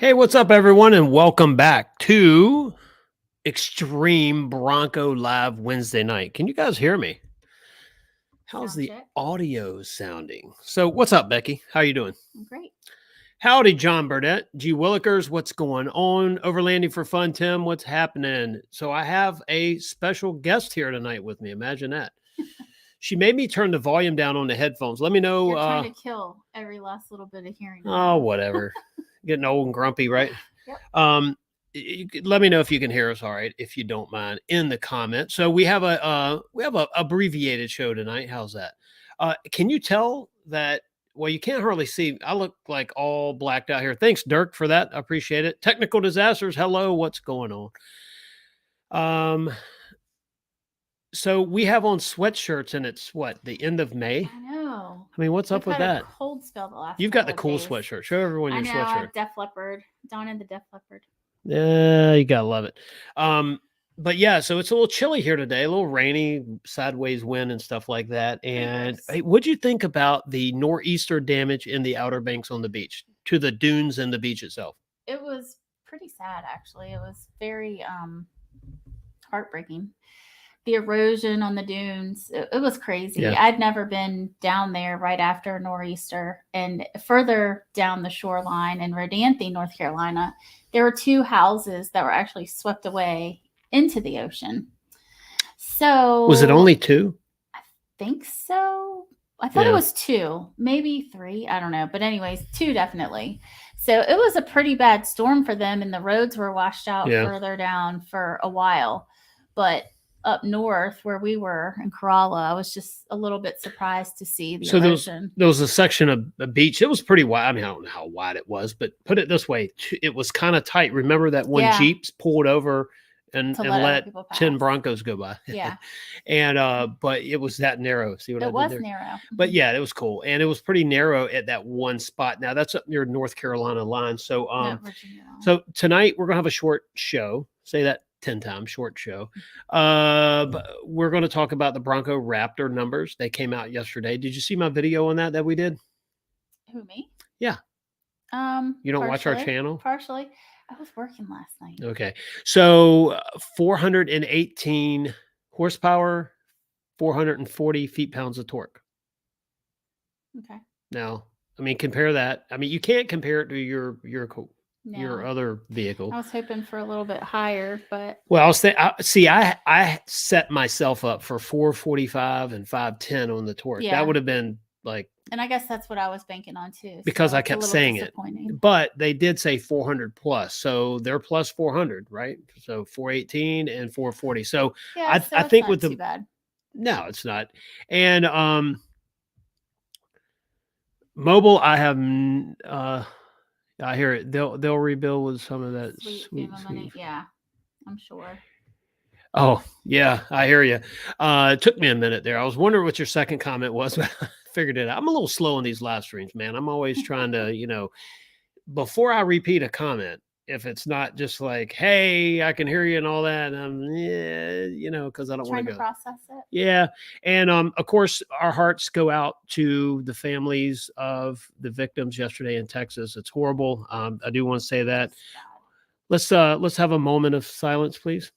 Hey, what's up, everyone, and welcome back to Extreme Bronco Live Wednesday night. Can you guys hear me? How's Sound the check. audio sounding? So, what's up, Becky? How you doing? I'm great. Howdy, John Burdett, G. Willikers. What's going on? Overlanding for fun, Tim. What's happening? So, I have a special guest here tonight with me. Imagine that. She made me turn the volume down on the headphones. Let me know. You're trying to kill every last little bit of hearing. Oh, whatever. Getting old and grumpy, right? Yep. Let me know if you can hear us all right, if you don't mind, in the comments. So we have a abbreviated show tonight. How's that? Can you tell that? Well, you can't hardly see. I look like all blacked out here. Thanks, Dirk, for that. I appreciate it. Technical disasters. Hello, what's going on? So we have on sweatshirts, and it's what, the end of May? I know. I mean, what's up with that? Cold spell the last. You've got the cool days. sweatshirt. Show everyone your sweatshirt. Def Leppard. Dawn and the Def Leppard. Yeah, you gotta love it. But yeah, so it's a little chilly here today, a little rainy, sideways wind and stuff like that. And hey, what'd you think about the nor'easter damage in the Outer Banks on the beach to the dunes and the beach itself? It was pretty sad, actually. It was very heartbreaking. The erosion on the dunes, it was crazy. Yeah. I'd never been down there right after a nor'easter. And further down the shoreline in Rodanthe, North Carolina, there were two houses that were actually swept away into the ocean. So was it only two? I think so. I thought it was two, maybe three. I don't know. But anyways, two definitely. So it was a pretty bad storm for them, and the roads were washed out further down for a while. But up north where we were in Kerala, I was just a little bit surprised to see the erosion. There was a section of a beach. It was pretty wide. I mean, I don't know how wide it was, but put it this way, it was kind of tight. Remember that one Jeep pulled over and let 10 Broncos go by. Yeah. And but it was that narrow. See what I did there? It was narrow. But yeah, it was cool. And it was pretty narrow at that one spot. Now that's up near North Carolina line. So so tonight we're gonna have a short show. Say that 10 times, short show. But we're going to talk about the Bronco Raptor numbers. They came out yesterday. Did you see my video on that we did? Who, me? Yeah. You don't watch our channel? Partially. I was working last night. Okay. So 418 horsepower, 440 feet-pounds of torque. Okay. Now, I mean, compare that. I mean, you can't compare it to your other vehicle. I was hoping for a little bit higher, but well, I set myself up for 445 and 510 on the torque. That would have been like, and I guess that's what I was banking on too, because I kept saying it. But they did say 400 plus, so they're plus 400, right? So 418 and 440. So I think with too bad. No, it's not. And mobile, I have I hear it. They'll rebuild with some of that sweet money. Yeah, I'm sure. Oh yeah, I hear you. It took me a minute there. I was wondering what your second comment was, but I figured it out. I'm a little slow on these live streams, man. I'm always trying to, before I repeat a comment, if it's not just like, "Hey, I can hear you" and all that, because I don't want to go process it. Yeah, and of course, our hearts go out to the families of the victims yesterday in Texas. It's horrible. I do want to say that. Let's have a moment of silence, please.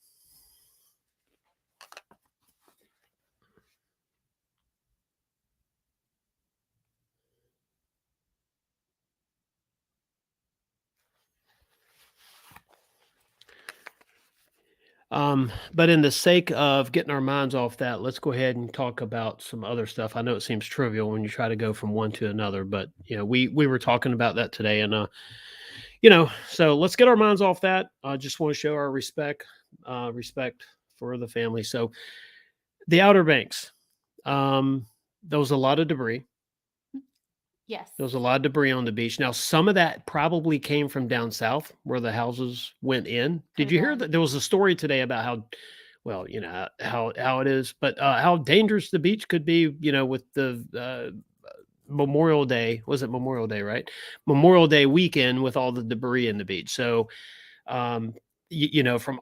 But in the sake of getting our minds off that, let's go ahead and talk about some other stuff. I know it seems trivial when you try to go from one to another, but we were talking about that today, and so let's get our minds off that. I just want to show our respect for the family. So the Outer Banks, there was a lot of debris. Yes. There was a lot of debris on the beach. Now, some of that probably came from down south where the houses went in. Did you hear that? There was a story today about how, well, how it is, but how dangerous the beach could be, with the Memorial Day. Was it Memorial Day, right? Memorial Day weekend with all the debris in the beach. So, from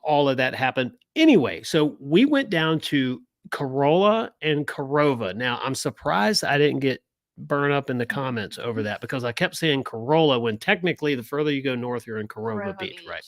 all of that happened. Anyway, so we went down to Corolla and Corova. Now, I'm surprised I didn't get burn up in the comments over that because I kept saying Corolla when technically the further you go north, you're in Corova Beach, right?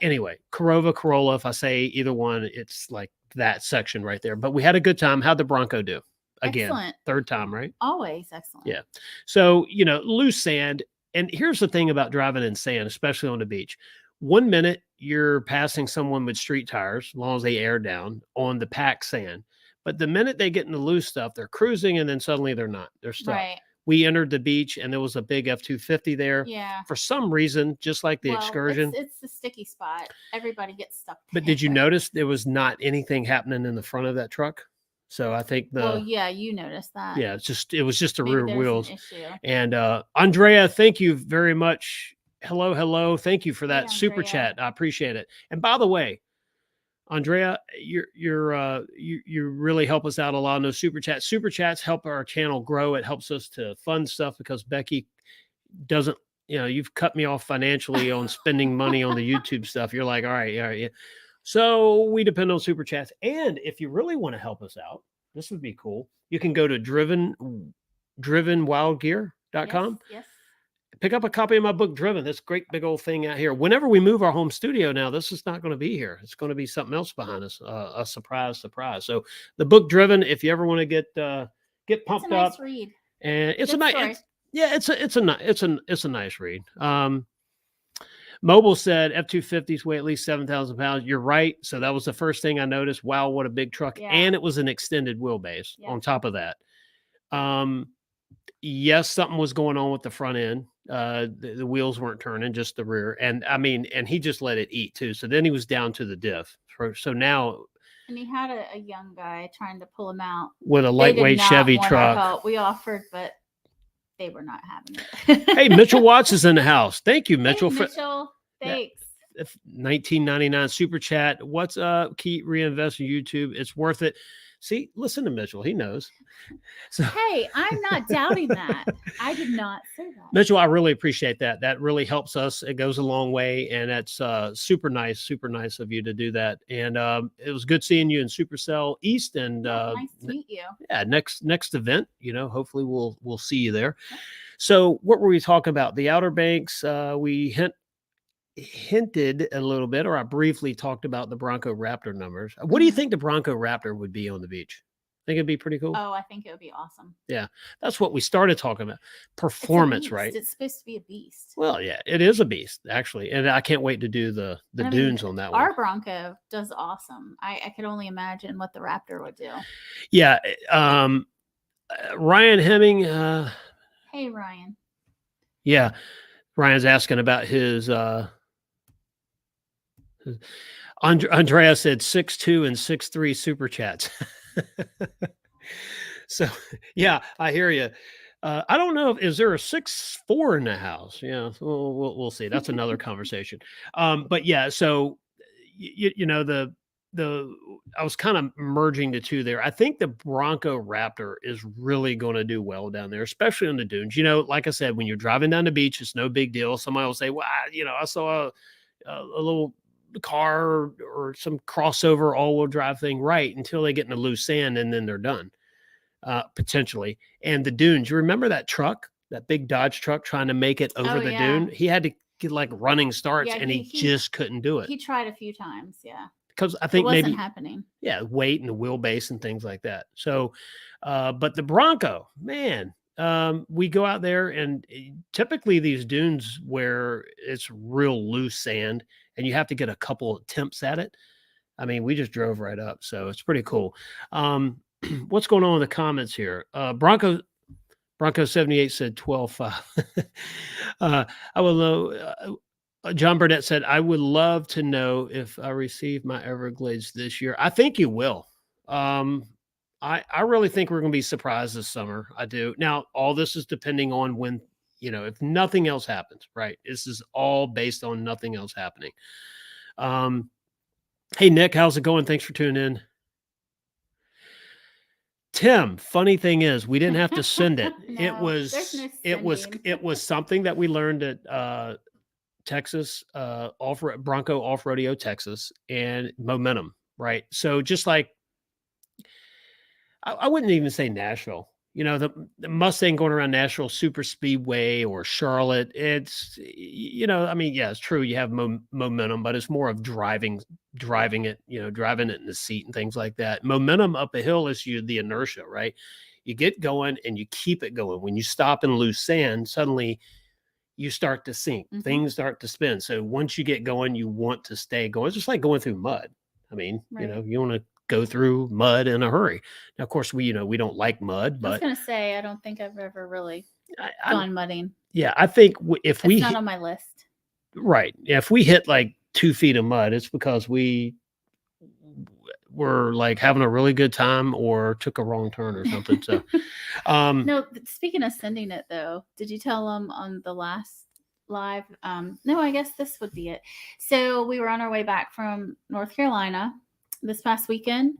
Anyway, Corolla. If I say either one, it's like that section right there. But we had a good time. How'd the Bronco do? Again, excellent. Third time, right? Always excellent. Yeah. So, loose sand. And here's the thing about driving in sand, especially on the beach. 1 minute you're passing someone with street tires, as long as they air down on the packed sand. But the minute they get in the loose stuff, they're cruising and then suddenly they're not. They're stuck. Right. We entered the beach and there was a big F-250 there. Yeah. For some reason, just like the excursion. It's the sticky spot. Everybody gets stuck. But did you notice there was not anything happening in the front of that truck? So I think yeah, you noticed that. Yeah, it was just the rear wheels. And Andrea, thank you very much. Hello. Thank you for that super chat. I appreciate it. And by the way, Andrea, you really help us out a lot in those super chats. Super chats help our channel grow. It helps us to fund stuff because Becky doesn't, you've cut me off financially on spending money on the YouTube stuff. You're like, all right, yeah. So we depend on super chats. And if you really want to help us out, this would be cool. You can go to drivenwildgear.com. Yes. Pick up a copy of my book, Driven. This great big old thing out here. Whenever we move our home studio now, this is not going to be here. It's going to be something else behind us. A surprise. So the book Driven, if you ever want to get pumped up. It's a nice read. And it's it's a nice read. Mobile said F-250s weigh at least 7,000 pounds. You're right. So that was the first thing I noticed. Wow, what a big truck. Yeah. And it was an extended wheelbase on top of that. Yes, something was going on with the front end. The wheels weren't turning, just the rear. And he just let it eat too. So then he was down to the diff. So now. And he had a young guy trying to pull him out. With a lightweight Chevy truck. We offered, but they were not having it. Hey, Mitchell Watts is in the house. Thank you, Mitchell. Hey, Mitchell. Thanks. 1999 super chat. What's up? Keep reinvesting YouTube. It's worth it. See, listen to Mitchell. He knows. So, hey, I'm not doubting that. I did not say that. Mitchell, I really appreciate that. That really helps us. It goes a long way, and that's super nice of you to do that. And it was good seeing you in Supercell East. And nice to meet you. Yeah, next event, hopefully we'll see you there. Yeah. So what were we talking about? The Outer Banks. We hinted a little bit, or I briefly talked about the Bronco Raptor numbers. What do you think the Bronco Raptor would be on the beach? Think it'd be pretty cool? Oh, I think it would be awesome. Yeah, that's what we started talking about. Performance, right? It's supposed to be a beast. Well, yeah, it is a beast, actually. And I can't wait to do the dunes on that one. Our Bronco does awesome. I could only imagine what the Raptor would do. Yeah. Ryan Hemming. Hey, Ryan. Yeah. Ryan's asking about his Andrea said 6'2" and 6'3" super chats. So yeah, I hear you. I don't know is there a 6'4" in the house? Yeah, we'll see. That's another conversation. But yeah, so I was kind of merging the two there. I think the Bronco Raptor is really going to do well down there, especially on the dunes. Like I said, when you're driving down the beach, it's no big deal. Somebody will say, well, I saw a little car or some crossover all-wheel drive thing, right, until they get in the loose sand and then they're done, potentially. And the dunes, you remember that truck, that big Dodge truck trying to make it over the dune? He had to get like running starts and he just couldn't do it. He tried a few times, yeah. Because I think it wasn't happening. Yeah, weight and the wheelbase and things like that. So, but the Bronco, man, we go out there and typically these dunes where it's real loose sand and you have to get a couple attempts at it. We just drove right up, so it's pretty cool. What's going on in the comments here? Bronco 78 said 12.5. I will know. John Burnett said, I would love to know if I receive my Everglades this year. I think you will. I really think we're going to be surprised this summer. I do. Now, all this is depending on when, if nothing else happens, right? This is all based on nothing else happening. Hey, Nick, how's it going? Thanks for tuning in. Tim, funny thing is, we didn't have to send it. No, it was something that we learned at Texas, Bronco Off Rodeo, Texas, and Momentum, right? So just like, I wouldn't even say Nashville. you know, the Mustang going around Nashville Super Speedway or Charlotte, it's, you know, I mean, yeah, it's true. You have momentum, but it's more of driving it, you know, driving it in the seat and things like that. Momentum up a hill is the inertia, right? You get going and you keep it going. When you stop and lose sand, suddenly you start to sink. Things start to spin. So once you get going, you want to stay going. It's just like going through mud. I mean, you know, you want to go through mud in a hurry. Now, of course, we don't like mud, but I was going to say, I don't think I've ever really gone mudding. Yeah. I think if it's not on my list. Right. Yeah. If we hit like 2 feet of mud, it's because we were like having a really good time or took a wrong turn or something. So, no, speaking of sending it though, did you tell them on the last live? No, I guess this would be it. So we were on our way back from North Carolina this past weekend,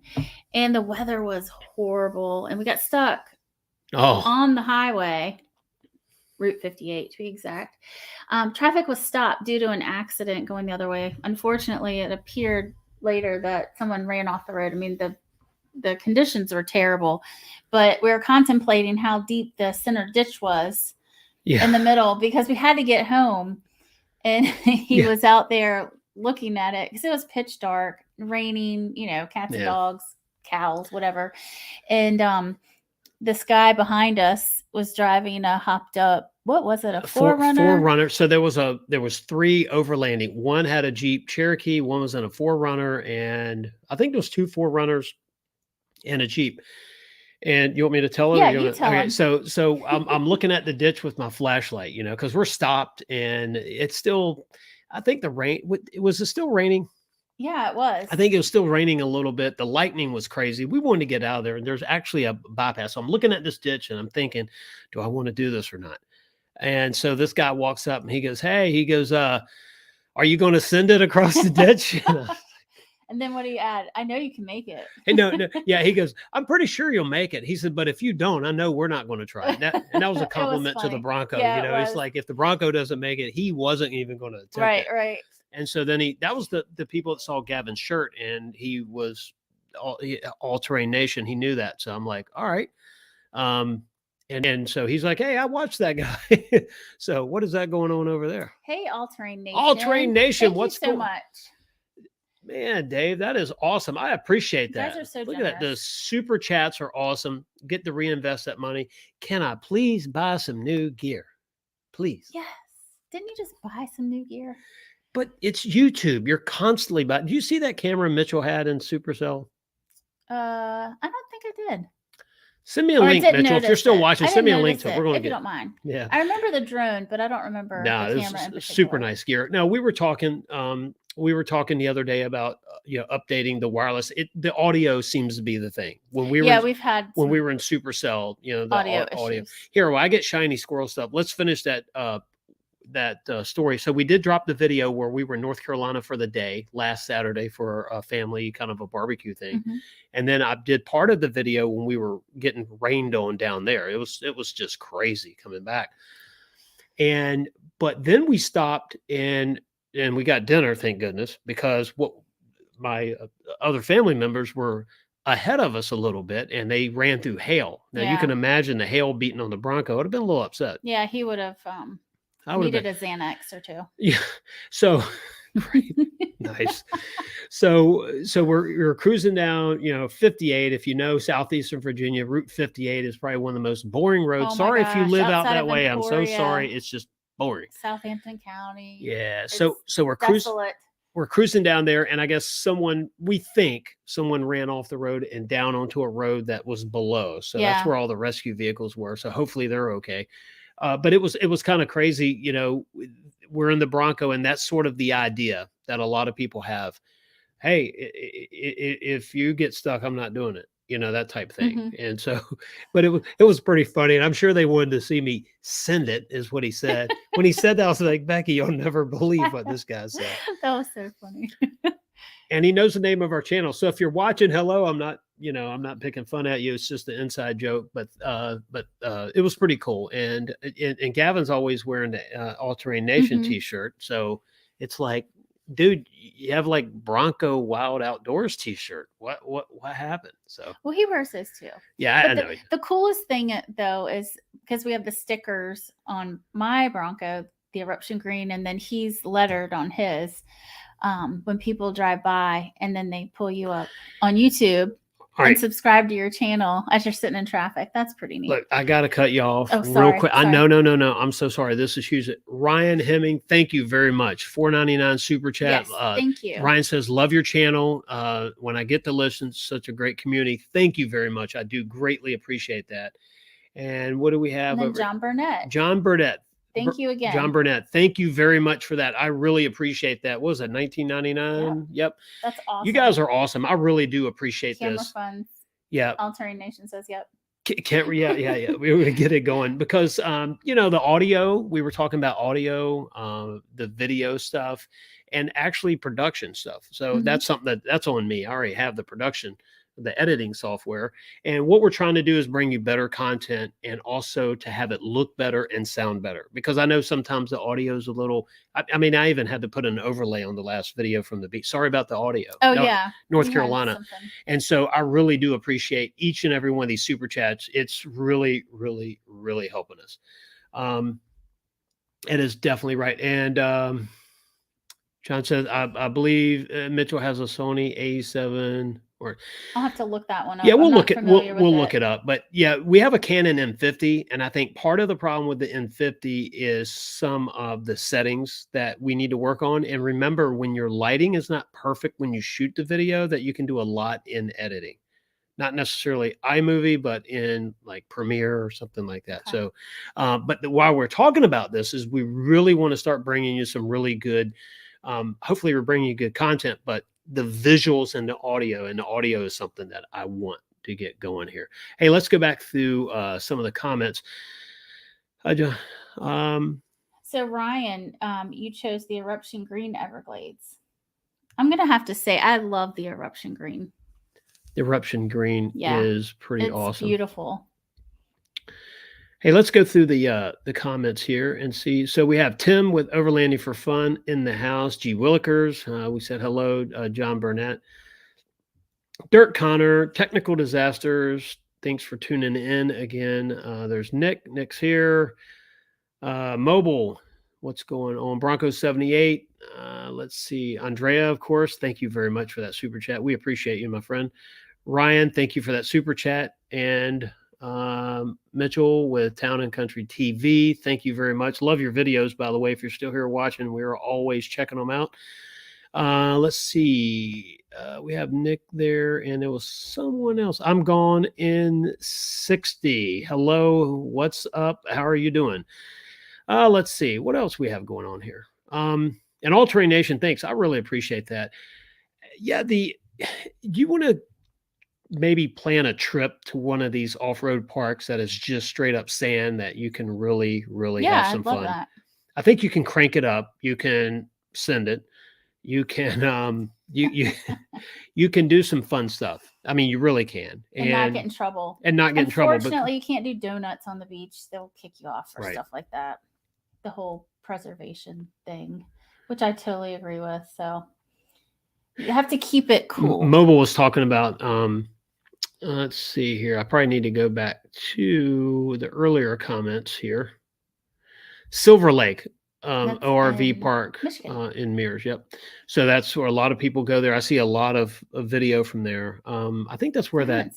and the weather was horrible, and we got stuck on the highway, Route 58 to be exact. Traffic was stopped due to an accident going the other way. Unfortunately, it appeared later that someone ran off the road. I mean, the conditions were terrible, but we were contemplating how deep the center ditch was in the middle, because we had to get home, and he was out there looking at it because it was pitch dark, raining, you know, cats and dogs, cows, whatever. And this guy behind us was driving a hopped up, what was it, a 4Runner? 4Runner. So there was 3 overlanding. One had a Jeep Cherokee, one was in a 4Runner, and I think there was 2 4Runners and a Jeep. And you want me to tell him? Yeah, you tell him. So I'm looking at the ditch with my flashlight, you know, because we're stopped, and it's still, I think the rain, was it still raining? Yeah, it was. I think it was still raining a little bit. The lightning was crazy. We wanted to get out of there, and there's actually a bypass. So I'm looking at this ditch, and I'm thinking, do I want to do this or not? And so this guy walks up, and he goes, are you going to send it across the ditch? And then what do you add? I know you can make it. No. Yeah. He goes, I'm pretty sure you'll make it. He said, but if you don't, I know we're not going to try it. And that was a compliment to the Bronco. Yeah, you know, it's like, if the Bronco doesn't make it, he wasn't even going to attempt it. Right. And so then that was the people that saw Gavin's shirt, and he was all terrain nation. He knew that. So I'm like, all right. And so he's like, hey, I watched that guy. So what is that going on over there? Hey, All Terrain Nation. All Terrain Nation. Thank you so much. Man, Dave, that is awesome. I appreciate that. You guys are so Look generous. at that. The super chats are awesome. Get to reinvest that money. Can I please buy some new gear? Please. Yes. Didn't you just buy some new gear? But it's YouTube. You're constantly buying. Do you see that camera Mitchell had in Supercell? I don't think I did. Send me a link, Mitchell. If you're still watching, send me a link to it. We're going to get. If you don't mind. Yeah. I remember the drone, but I don't remember the camera in particular. Super nice gear. Now, we were talking the other day about updating the wireless. The audio seems to be the thing. When we were we've had when we were in Supercell, the audio. Issues. Here, I get shiny squirrel stuff. Let's finish that story. So we did drop the video where we were in North Carolina for the day last Saturday for a family kind of a barbecue thing. Mm-hmm. And then I did part of the video when we were getting rained on down there. It was just crazy coming back. But then we stopped and we got dinner, thank goodness, because what my other family members were ahead of us a little bit, and they ran through hail. Now you can imagine the hail beating on the Bronco. I would have been a little upset. Yeah, he would have needed a Xanax or 2. Yeah. So great. Nice. So we're cruising down, 58. If you know Southeastern Virginia, Route 58 is probably one of the most boring roads. Sorry if you live out that way. I'm so sorry. It's just boring. Southampton County. Yeah. So we're cruising. We're cruising down there, and I guess we think someone ran off the road and down onto a road that was below. So that's where all the rescue vehicles were. So hopefully they're okay. But it was kind of crazy. We're in the Bronco, and that's sort of the idea that a lot of people have. Hey, if you get stuck, I'm not doing it. That type thing. Mm-hmm. And so, but it was pretty funny. And I'm sure they wanted to see me send it, is what he said. When he said that, I was like, Becky, you'll never believe what this guy said. That was so funny. And he knows the name of our channel. So if you're watching, hello, I'm not picking fun at you. It's just an inside joke, but it was pretty cool. And Gavin's always wearing the All Terrain Nation t-shirt. So it's like, dude, you have like Bronco Wild Outdoors t-shirt. What happened? So, well, he wears those too. Yeah, I know. The coolest thing though is because we have the stickers on my Bronco, the Eruption green, and then he's lettered on his. When people drive by and then they pull you up on YouTube and subscribe to your channel as you're sitting in traffic. That's pretty neat. Look, I got to cut you off real quick. No. I'm so sorry. This is huge. Ryan Hemming, thank you very much. $4.99 super chat. Yes, thank you. Ryan says, love your channel. When I get to listen, such a great community. Thank you very much. I do greatly appreciate that. And what do we have? John Burnett. John Burnett. Thank you again. John Burnett. Thank you very much for that. I really appreciate that. What was it, $19.99? Yep. That's awesome. You guys are awesome. I really do appreciate Camera this. Funds. Yeah. Altering Nation says, yep. Yeah. We would get it going because, the audio, we were talking about audio, the video stuff, and actually production stuff. So that's something that's on me. I already have the production, the editing software. And what we're trying to do is bring you better content and also to have it look better and sound better. Because I know sometimes the audio is a little, I even had to put an overlay on the last video from the beach. Sorry about the audio. Oh, yeah. North Carolina. And so I really do appreciate each and every one of these super chats. It's really, really, really helping us. It is definitely right. And John says, I believe Mitchell has a Sony A7. Or I'll have to look that one up. Yeah, we'll look it up. But yeah, we have a Canon M50, and I think part of the problem with the M50 is some of the settings that we need to work on. And remember, when your lighting is not perfect when you shoot the video, that you can do a lot in editing. Not necessarily iMovie, but in like Premiere or something like that. Okay. So, but while we're talking about this, is we really want to start bringing you some really good. Hopefully, we're bringing you good content, but the visuals and the audio is something that I want to get going here. Hey, let's go back through some of the comments. So Ryan, you chose the Eruption Green Everglades. I'm going to have to say, I love the Eruption Green. The Eruption Green is pretty awesome. It's beautiful. Hey, let's go through the comments here and see. So we have Tim with Overlanding for Fun in the house. G. Willikers. We said hello. John Burnett. Dirk Connor. Technical Disasters. Thanks for tuning in again. There's Nick. Nick's here. Mobile. What's going on? Bronco 78. Let's see. Andrea, of course. Thank you very much for that super chat. We appreciate you, my friend. Ryan, thank you for that super chat. And Mitchell with Town and Country TV. Thank you very much. Love your videos, by the way. If you're still here watching, we're always checking them out. Let's see. We have Nick there, and there was someone else. I'm gone in 60. Hello, what's up? How are you doing? Let's see what else we have going on here. And All Terrain Nation, thanks. I really appreciate that. Yeah, do you want to maybe plan a trip to one of these off-road parks that is just straight up sand that you can really, really have some fun? That. I think you can crank it up. You can send it. You can you can do some fun stuff. I mean, you really can. And not get in trouble. Unfortunately, you can't do donuts on the beach. They'll kick you off or stuff like that. The whole preservation thing, which I totally agree with. So you have to keep it cool. Mobile was talking about let's see here. I probably need to go back to the earlier comments here. Silver Lake ORV park in Mears. Yep. So that's where a lot of people go there. I see a lot of video from there. I think that's where that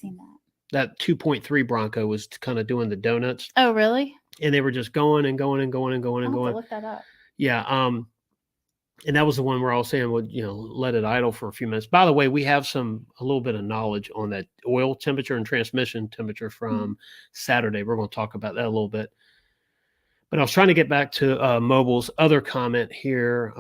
2.3 Bronco was kind of doing the donuts. Oh, really? And they were just going and going and going and going and going. Look that up. Yeah. And that was the one where I was saying, well, let it idle for a few minutes. By the way, we have a little bit of knowledge on that oil temperature and transmission temperature from Saturday. We're going to talk about that a little bit. But I was trying to get back to Mobile's other comment here.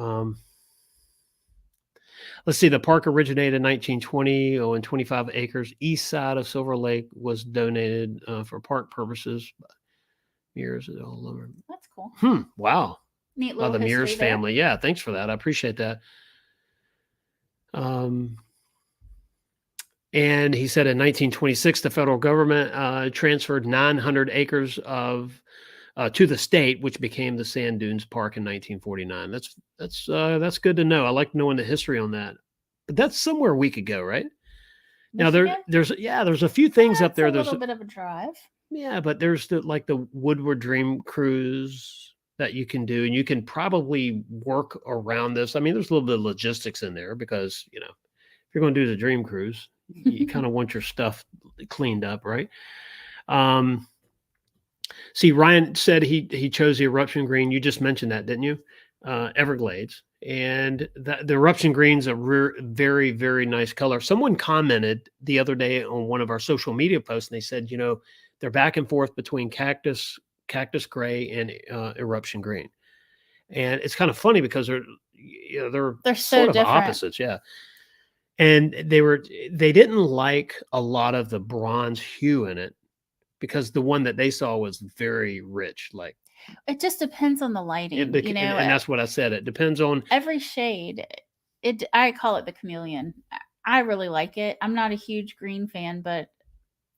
Let's see. The park originated in 1920 and 25 acres east side of Silver Lake was donated for park purposes. Mears. That's cool. Wow. Neat little the Mears there. family. Yeah, thanks for that. I appreciate that. And he said in 1926, the federal government transferred 900 acres of to the state, which became the Sand Dunes Park in 1949. That's good to know. I like knowing the history on that. But that's somewhere we could go, right? Michigan? Now there's a few things up there. There's a little bit of a drive. Yeah, but there's the Woodward Dream Cruise that you can do, and you can probably work around this. I mean, there's a little bit of logistics in there because if you're going to do the Dream Cruise, you kind of want your stuff cleaned up, right? See, Ryan said he chose the Eruption green. You just mentioned that, didn't you? Everglades. And the Eruption green's a very, very nice color. Someone commented the other day on one of our social media posts, and they said, they're back and forth between cactus gray and Eruption green. And it's kind of funny because they're so sort of different. opposites. Yeah. And they didn't like a lot of the bronze hue in it because the one that they saw was very rich. Like, it just depends on the lighting, and that's what I said. It depends on every shade. I call it the chameleon. I really like it. I'm not a huge green fan, but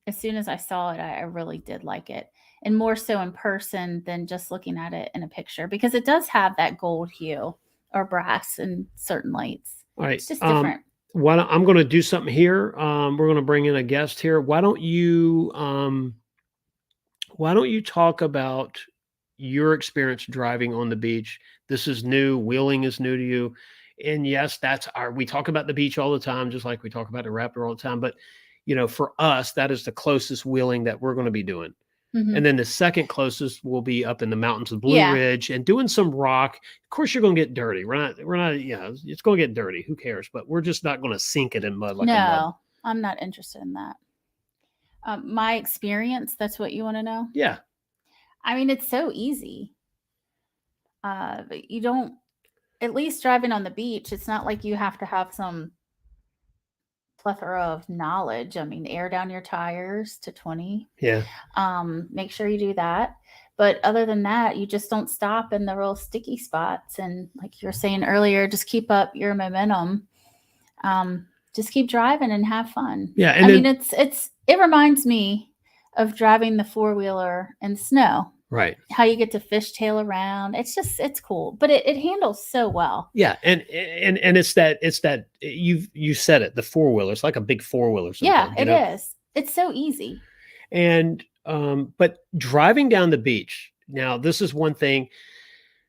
as soon as I saw it, I really did like it, and more so in person than just looking at it in a picture, because it does have that gold hue or brass in certain lights. All right, it's just different. I'm going to do something here. We're going to bring in a guest here. Why don't you talk about your experience driving on the beach? This is new. Wheeling is new to you. And yes, we talk about the beach all the time, just like we talk about the Raptor all the time. But, for us, that is the closest wheeling that we're going to be doing. Mm-hmm. And then the second closest will be up in the mountains of Blue Ridge and doing some rock. Of course, you're going to get dirty. We're not, it's going to get dirty. Who cares? But we're just not going to sink it in mud like a mud. No, I'm not interested in that. My experience, that's what you want to know? Yeah. I mean, it's so easy. You don't, at least driving on the beach, it's not like you have to have some plethora of knowledge. I mean, air down your tires to 20. Yeah. Make sure you do that. But other than that, you just don't stop in the real sticky spots. And like you were saying earlier, just keep up your momentum. Just keep driving and have fun. Yeah. And I mean, it reminds me of driving the 4-wheeler in snow. Right. How you get to fishtail around. It's cool, but it handles so well. Yeah. And it's that you said it, the 4-wheeler. It's like a big 4-wheeler. Yeah, it is. It's so easy. And, but driving down the beach, now this is one thing.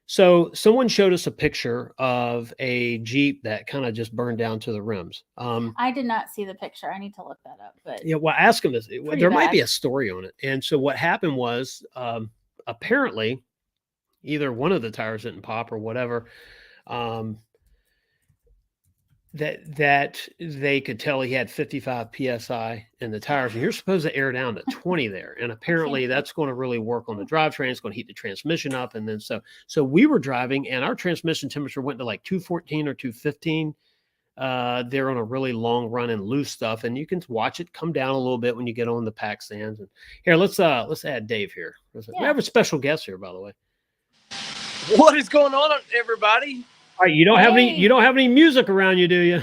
So someone showed us a picture of a Jeep that kind of just burned down to the rims. I did not see the picture. I need to look that up. But yeah, well, ask them this. There might be a story on it. And so what happened was, apparently, either one of the tires didn't pop or whatever. That they could tell he had 55 psi in the tires, and you're supposed to air down to 20 there. And apparently that's going to really work on the drivetrain. It's going to heat the transmission up. And then so we were driving, and our transmission temperature went to like 214 or 215. They're on a really long run and loose stuff, and you can watch it come down a little bit when you get on the pack stands. And here, let's add Dave here. We have a special guest here, by the way. What is going on, everybody? All right, you don't have any music around you, do you?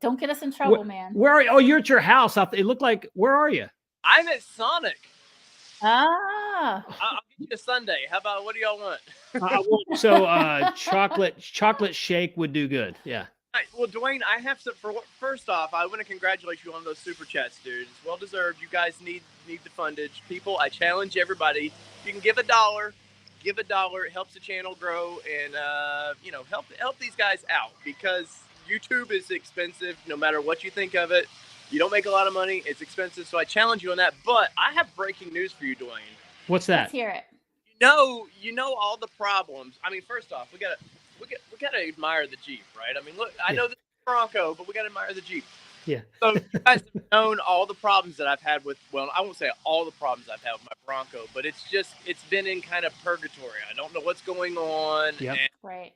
Don't get us in trouble, man. Where are you? Oh, you're at your house. It looked like. Where are you? I'm at Sonic. Ah. I'll give you a Sunday. How about, what do y'all want? Chocolate shake would do good. Yeah. All right, well, Duane, I have to. First off, I want to congratulate you on those super chats, dude. It's well deserved. You guys need the fundage. People, I challenge everybody. You can give $1. Give $1. It helps the channel grow, and help these guys out, because YouTube is expensive. No matter what you think of it, you don't make a lot of money. It's expensive, so I challenge you on that. But I have breaking news for you, Duane. What's that? Let's hear it. You know all the problems. I mean, first off, we gotta admire the Jeep, right? I mean, look, I know the Bronco, but we gotta admire the Jeep. Yeah. So you guys have known all the problems that I've had with, well, I won't say all the problems I've had with my Bronco, but it's been in kind of purgatory. I don't know what's going on. Yep. Right.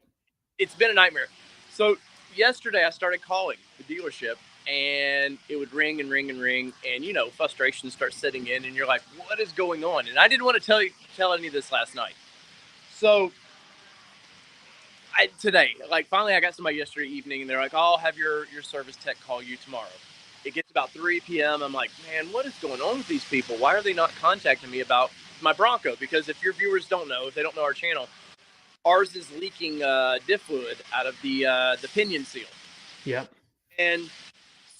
It's been a nightmare. So yesterday I started calling the dealership, and it would ring and ring and ring, and frustration starts setting in, and you're like, what is going on? And I didn't want to tell any of this last night. So today, finally I got somebody yesterday evening, and they're like, I'll have your service tech call you tomorrow. It gets about 3 p.m. I'm like, man, what is going on with these people? Why are they not contacting me about my Bronco, because if your viewers don't know, if they don't know our channel, ours is leaking diff fluid out of the pinion seal. Yep. And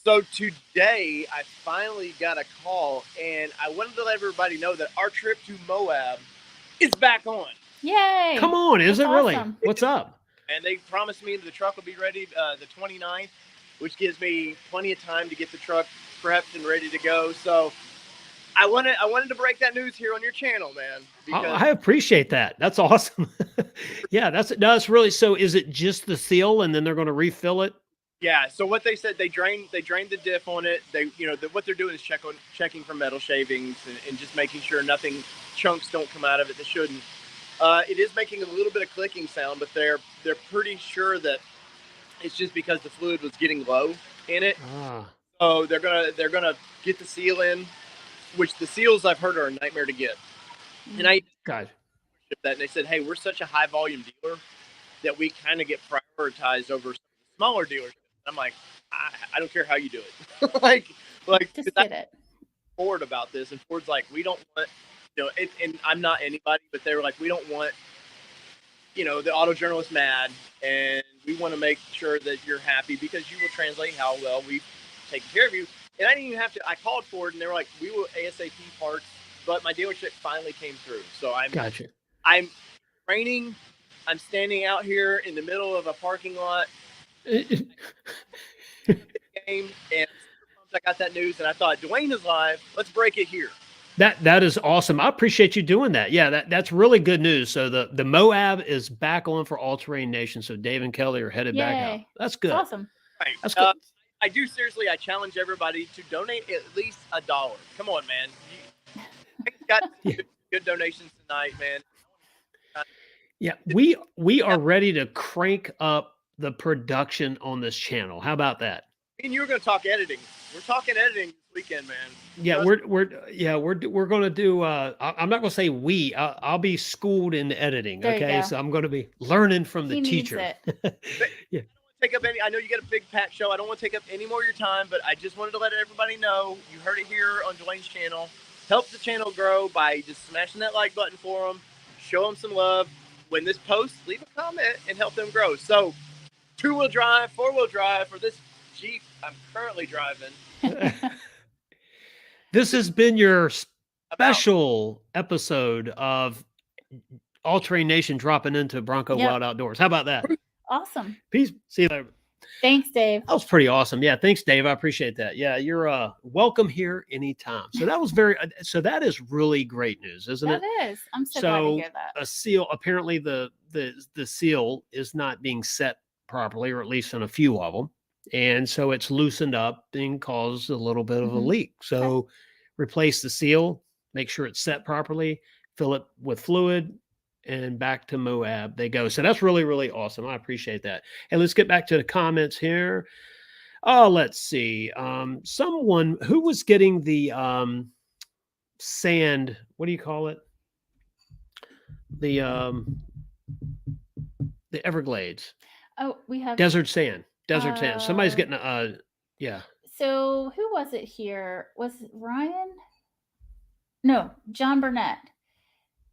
so today I finally got a call, and I wanted to let everybody know that our trip to Moab is back on. Yay! Come on, is it really? Awesome. What's up? And they promised me the truck will be ready the 29th, which gives me plenty of time to get the truck prepped and ready to go. So I wanted to break that news here on your channel, man. I appreciate that. That's awesome. Yeah, that's really. So is it just the seal, and then they're going to refill it? Yeah. So what they said, they drained the diff on it. They, what they're doing is checking for metal shavings and just making sure nothing, chunks don't come out of it that shouldn't. It is making a little bit of clicking sound, but they're pretty sure that it's just because the fluid was getting low in it. So they're gonna get the seal in, which the seals I've heard are a nightmare to get. And I got that, and they said, hey, we're such a high volume dealer that we kind of get prioritized over smaller dealers. I'm like, I don't care how you do it. like just get it. Ford about this, and Ford's like, we don't want, and I'm not anybody, but they were like, we don't want, the auto journalist mad, and we want to make sure that you're happy because you will translate how well we've taken care of you. And I didn't even have to. I called Ford, and they were like, we will ASAP parts, but my dealership finally came through. So I'm training. I'm standing out here in the middle of a parking lot. Game, and I got that news, and I thought, Duane is live. Let's break it here. That is awesome. I appreciate you doing that. Yeah, that's really good news. So the Moab is back on for All Terrain Nation. So Dave and Kelly are headed back out. That's good. That's awesome. Right. That's good. I do seriously. I challenge everybody to donate at least $1. Come on, man. You got good donations tonight, man. Yeah, we are ready to crank up the production on this channel. How about that? And you were going to talk editing. We're talking editing this weekend, man. Yeah, we're going to do. I'm not going to say we. I'll be schooled in editing. Okay, so I'm going to be learning from the teacher. Yeah. Take up any. I know you got a big pack show. I don't want to take up any more of your time, but I just wanted to let everybody know you heard it here on Duane's channel. Help the channel grow by just smashing that like button for them. Show them some love. When this posts, leave a comment and help them grow. So, 2-wheel drive, 4-wheel drive for this Jeep I'm currently driving. This has been your special episode of All Terrain Nation dropping into Bronco Wild Outdoors. How about that? Awesome. Peace. See you later. Thanks, Dave. That was pretty awesome. Yeah, thanks, Dave. I appreciate that. Yeah, you're welcome here anytime. So that was so that is really great news, isn't it? That is. I'm so glad to hear that. A seal, apparently the seal is not being set properly, or at least on a few of them. And so it's loosened up and caused a little bit of a leak. So replace the seal, make sure it's set properly, fill it with fluid, and back to Moab they go. So that's really, really awesome. I appreciate that. And let's get back to the comments here. Oh, let's see. Someone who was getting the sand, what do you call it? The Everglades. Oh, we have desert sand. Sand. Somebody's getting yeah. So who was it here? Was it Ryan? No, John Burnett.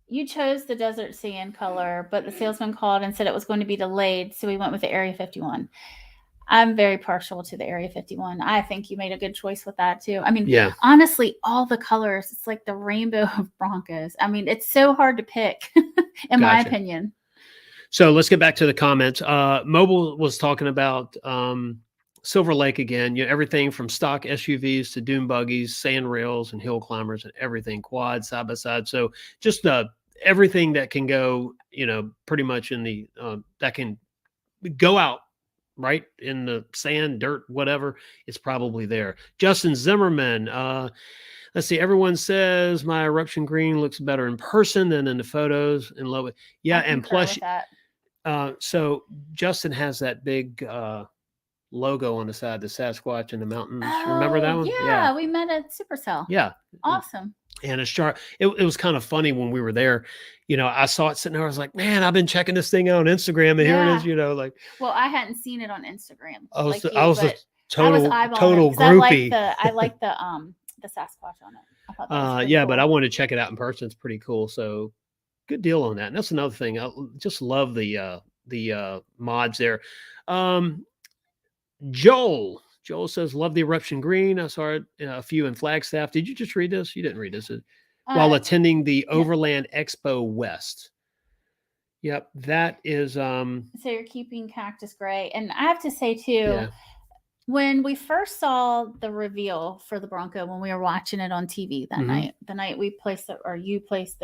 You chose the desert sand color, but the salesman called and said it was going to be delayed, so we went with the Area 51. I'm very partial to the Area 51. I think you made a good choice with that too. I mean, honestly, all the colors, it's like the rainbow of Broncos. I mean, it's so hard to pick, in my opinion. So let's get back to the comments. Mobile was talking about Silver Lake again. Everything from stock SUVs to dune buggies, sand rails, and hill climbers, and everything, quad, side by side. So just everything that can go, pretty much in the that can go out right in the sand, dirt, whatever. It's probably there. Justin Zimmerman. Let's see. Everyone says my Eruption green looks better in person than in the photos. In love with, and plus. So Justin has that big logo on the side, the Sasquatch in the mountains. Remember that one? Yeah, we met at Supercell. Yeah. Awesome. And it's sharp. It was kind of funny when we were there. I saw it sitting there. I was like, man, I've been checking this thing out on Instagram, and here it is. Like. Well, I hadn't seen it on Instagram. I was a total groupie. I like the Sasquatch on it. I thought that was yeah, cool. but I want to check it out in person. It's pretty cool. So good deal on that. And that's another thing. I just love the mods there. Joel says, love the Eruption green. I saw it a few in Flagstaff. Did you just read this? You didn't read this. While attending the Overland Expo West. Yep, that is. So you're keeping Cactus Gray, and I have to say too, when we first saw the reveal for the Bronco, when we were watching it on TV that night, the night we placed you placed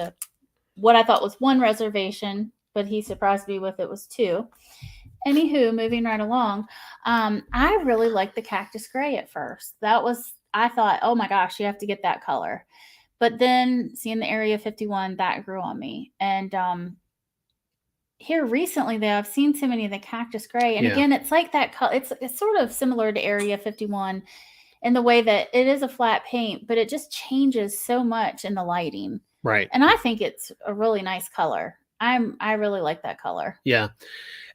what I thought was one reservation, but he surprised me with it was two. Anywho, moving right along, I really liked the Cactus Gray at first. I thought, oh my gosh, you have to get that color. But then seeing the Area 51, that grew on me. And here recently, though, I've seen so many of the Cactus Gray. And again, it's like that color. It's sort of similar to Area 51 in the way that it is a flat paint, but it just changes so much in the lighting. Right. And I think it's a really nice color. I really like that color. Yeah.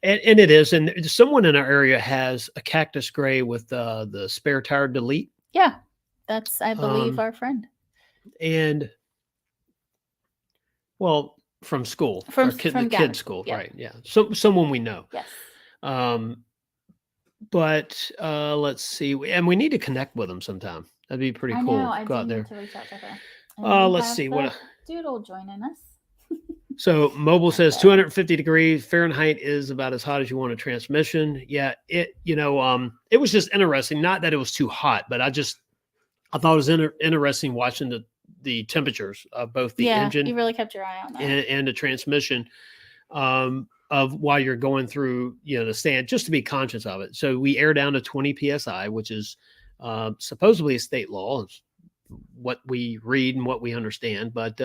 And it is. And someone in our area has a Cactus Gray with the spare tire delete. Yeah. That's, I believe, our friend. And, well, from school. From kids' school. Yeah. Right. Yeah. Someone we know. Yes. But let's see. And we need to connect with them sometime. That'd be pretty cool. I Go out there. need to reach out to her. Let's see. What Doodle joining us. So Mobile says 250 degrees Fahrenheit is about as hot as you want a transmission. Yeah, it was just interesting. Not that it was too hot, but I thought it was interesting watching the temperatures of both the engine. You really kept your eye on that. And the transmission of while you're going through the stand, just to be conscious of it. So we air down to 20 psi, which is supposedly a state law. It's what we read and what we understand. But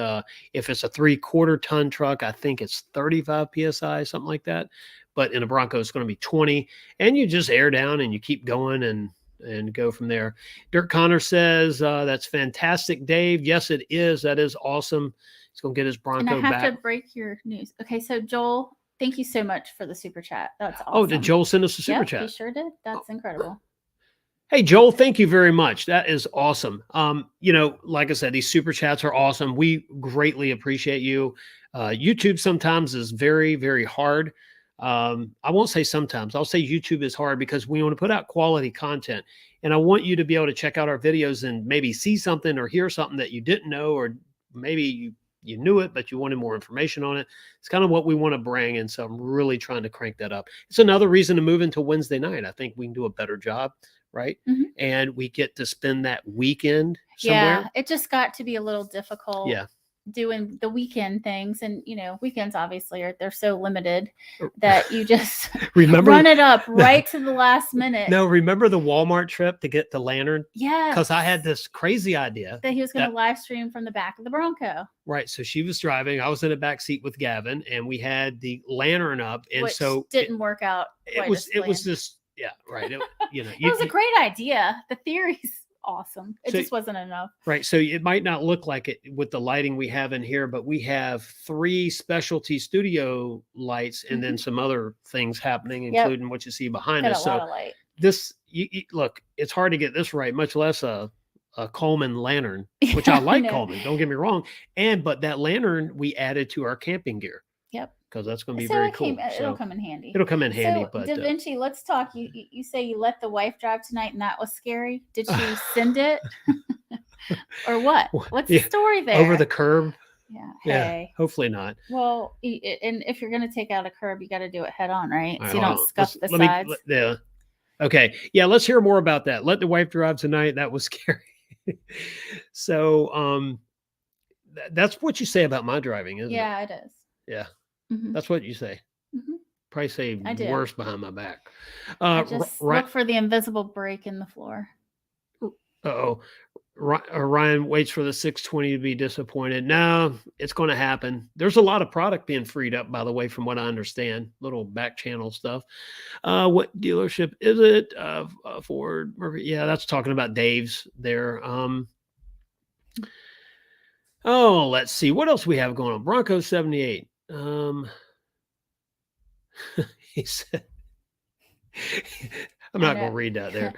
if it's a 3/4 ton truck, I think it's 35 psi, something like that. But in a Bronco, it's going to be 20, and you just air down and you keep going and go from there. Dirk Connor says, that's fantastic, Dave. Yes, it is. That is awesome. He's going to get his Bronco back. And I have to break your news. Okay, so Joel, thank you so much for the super chat. That's awesome. Oh, did Joel send us a super chat? He sure did. That's incredible. Hey, Joel, thank you very much. That is awesome. Like I said, these super chats are awesome. We greatly appreciate you. YouTube sometimes is very, very hard. I won't say sometimes. I'll say YouTube is hard because we want to put out quality content. And I want you to be able to check out our videos and maybe see something or hear something that you didn't know, or maybe you knew it, but you wanted more information on it. It's kind of what we want to bring. And so I'm really trying to crank that up. It's another reason to move into Wednesday night. I think we can do a better job. Right. Mm-hmm. And we get to spend that weekend somewhere. Yeah. It just got to be a little difficult. Yeah. Doing the weekend things, and weekends obviously they're so limited that you just run it up right to the last minute. No, remember the Walmart trip to get the lantern? Yeah, because I had this crazy idea that he was going to live stream from the back of the Bronco. Right, so she was driving, I was in the back seat with Gavin, and we had the lantern up, and which so didn't work out. It was just right. It was a great idea. The theory's awesome. It just wasn't enough. Right. So it might not look like it with the lighting we have in here, but we have 3 specialty studio lights and then some other things happening, including what you see behind us. So this, look, it's hard to get this right, much less a Coleman lantern, which I like Coleman, don't get me wrong. But that lantern we added to our camping gear. Yep. Because that's going to be very cool. It'll come in handy. It'll come in handy. But Da Vinci, let's talk. You say you let the wife drive tonight, and that was scary. Did she send it, or what? What's the story there? Over the curb. Yeah. Yeah. Hopefully not. Well, and if you're going to take out a curb, you got to do it head on, right? So you don't scuff the sides. Yeah. Okay. Yeah. Let's hear more about that. Let the wife drive tonight. That was scary. So, that's what you say about my driving, isn't it? Yeah, it is. Yeah. Mm-hmm. That's what you say. Mm-hmm. Probably say worse behind my back. Just look for the invisible break in the floor. Ryan waits for the 620 to be disappointed. No, it's going to happen. There's a lot of product being freed up, by the way, from what I understand. Little back channel stuff. What dealership is it? Ford Murphy. Yeah, that's talking about Dave's there. Let's see. What else we have going on? Bronco 78. He said, I'm not going to read that there.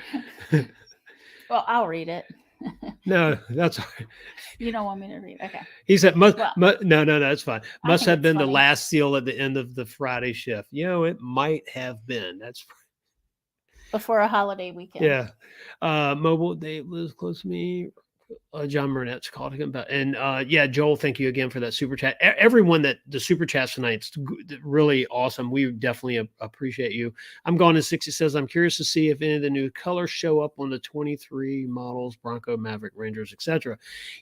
Well, I'll read it. No, that's all right. You don't want me to read? Okay. He said, no, that's fine. Must have been funny. The last seal at the end of the Friday shift. It might have been. That's before a holiday weekend. Yeah. Mobile, they live close to me. John Burnett's called him about, and yeah, Joel, thank you again for that super chat. Everyone that the super chats tonight's really awesome. We definitely appreciate you. I'm Gone in 60 says, I'm curious to see if any of the new colors show up on the 23 models, Bronco, Maverick, Rangers, etc.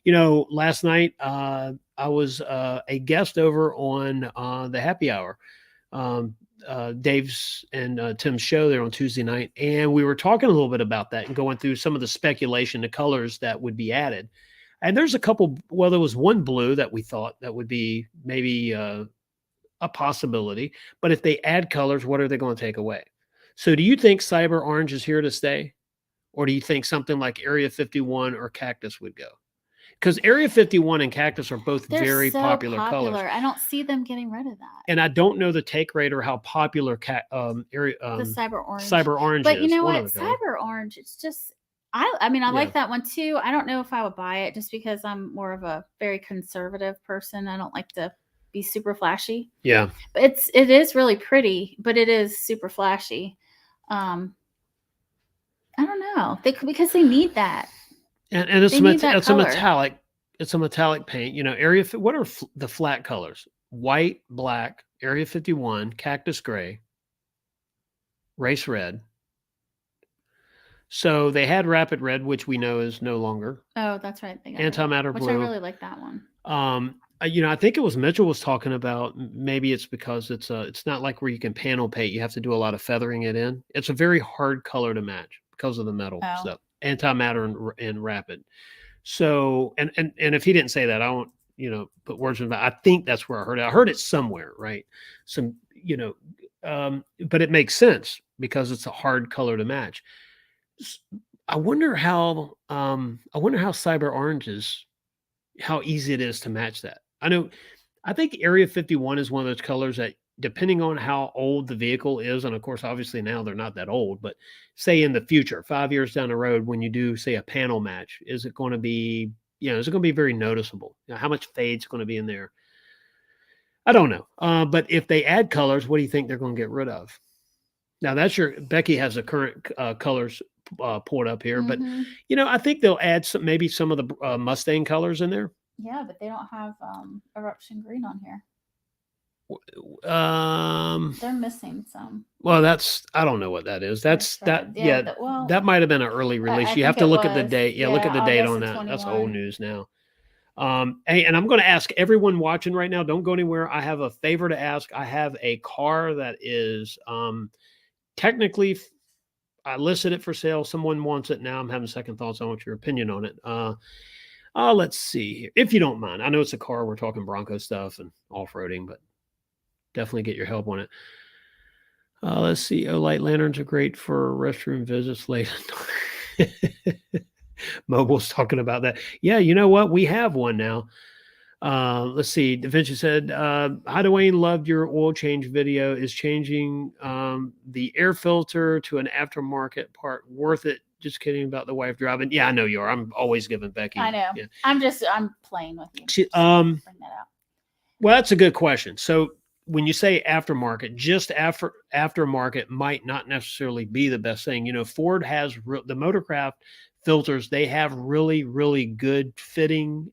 Last night I was a guest over on the happy hour. Dave's and Tim's show there on Tuesday night, and we were talking a little bit about that and going through some of the speculation, the colors that would be added. And there's a couple. Well, there was one blue that we thought that would be maybe a possibility, but if they add colors, what are they going to take away? So, do you think Cyber Orange is here to stay, or do you think something like Area 51 or Cactus would go? Because Area 51 and Cactus are both very popular colors. I don't see them getting rid of that. And I don't know the take rate or how popular the Cyber Orange. Cyber Orange but is. You know what? Cyber Orange, it's just I like that one too. I don't know if I would buy it just because I'm more of a very conservative person. I don't like to be super flashy. Yeah. But it is really pretty, but it is super flashy. I don't know. Because they need that. And it's a metallic. It's a metallic paint. What are the flat colors? White, black, Area 51, Cactus Gray, Race Red. So they had Rapid Red, which we know is no longer. Oh, that's right. Antimatter Blue. Which I really like that one. I think it was Mitchell was talking about, maybe it's because it's not like where you can panel paint. You have to do a lot of feathering it in. It's a very hard color to match because of the metal stuff. Antimatter and Rapid. So, and if he didn't say that, I won't, put words in my mouth. I think that's where I heard it. I heard it somewhere, right? But it makes sense because it's a hard color to match. I wonder how Cyber Orange is, how easy it is to match that. I think Area 51 is one of those colors that, depending on how old the vehicle is, and of course, obviously now they're not that old, but say in the future, 5 years down the road, when you do, say, a panel match, is it going to be, is it going to be very noticeable? How much fade's going to be in there? I don't know. But if they add colors, what do you think they're going to get rid of? Now, Becky has the current colors pulled up here, but I think they'll add maybe some of the Mustang colors in there. Yeah, but they don't have Eruption green on here. They're missing some. Well, I don't know what that is. That might have been an early release. You have to look at the date. Yeah, look at the date on that. 21. That's old news now. Hey, and I'm going to ask everyone watching right now, don't go anywhere. I have a favor to ask. I have a car that is technically, I listed it for sale. Someone wants it now. I'm having second thoughts. I want your opinion on it. Let's see here, if you don't mind. I know it's a car. We're talking Bronco stuff and off-roading, but definitely get your help on it. Let's see. Light lanterns are great for restroom visits late. Mobile's talking about that. Yeah, you know what? We have one now. Let's see. Da Vinci said, hi, Duane, loved your oil change video. Is changing the air filter to an aftermarket part worth it? Just kidding about the wife driving. Yeah, I know you are. I'm always giving Becky. I know. Yeah. I'm playing with you. Bring that out. Well, that's a good question. So when you say aftermarket, just aftermarket might not necessarily be the best thing. Ford has the Motorcraft filters. They have really, really good fitting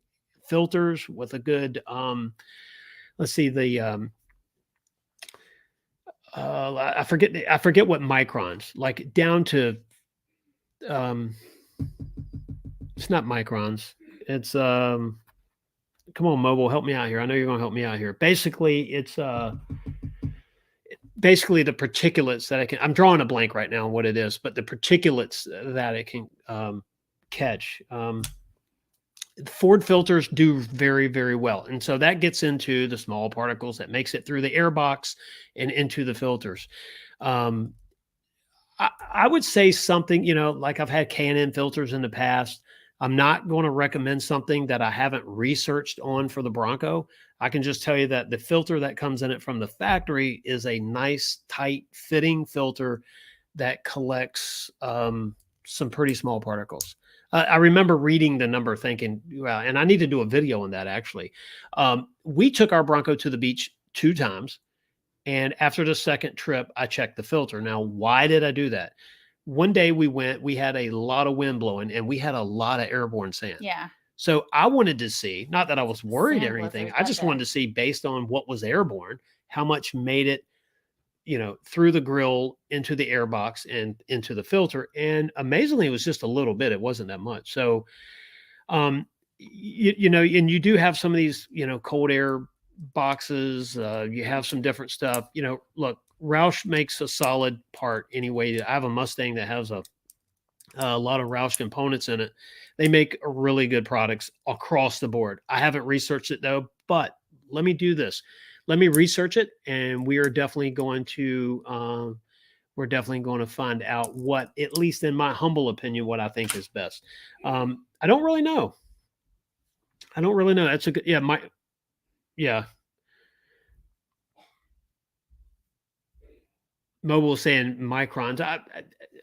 filters with a good, let's see, I forget what microns, like down to, it's not microns. It's, come on, Mobile, help me out here. I know you're going to help me out here. Basically, it's the particulates that I'm drawing a blank right now on what it is, but the particulates that it can catch. Ford filters do very, very well. And so that gets into the small particles that makes it through the air box and into the filters. I would say something, like I've had K&N filters in the past. I'm not going to recommend something that I haven't researched on for the Bronco. I can just tell you that the filter that comes in it from the factory is a nice, tight fitting filter that collects some pretty small particles. I remember reading the number thinking, wow, and I need to do a video on that actually. We took our Bronco to the beach 2 times. And after the second trip, I checked the filter. Now, why did I do that? One day we had a lot of wind blowing and we had a lot of airborne sand. Yeah. So I wanted to see, not that I was worried Sand or anything, blizzard, I just wanted to see based on what was airborne, how much made it, through the grill into the air box and into the filter. And amazingly, it was just a little bit. It wasn't that much. So, and you do have some of these, cold air boxes. You have some different stuff. Look, Roush makes a solid part anyway. I have a Mustang that has a lot of Roush components in it. They make really good products across the board. I haven't researched it though, but let me do this. Let me research it, and we are definitely going to find out what, at least in my humble opinion, what I think is best. I don't really know. That's a good, yeah. Mobile was saying microns.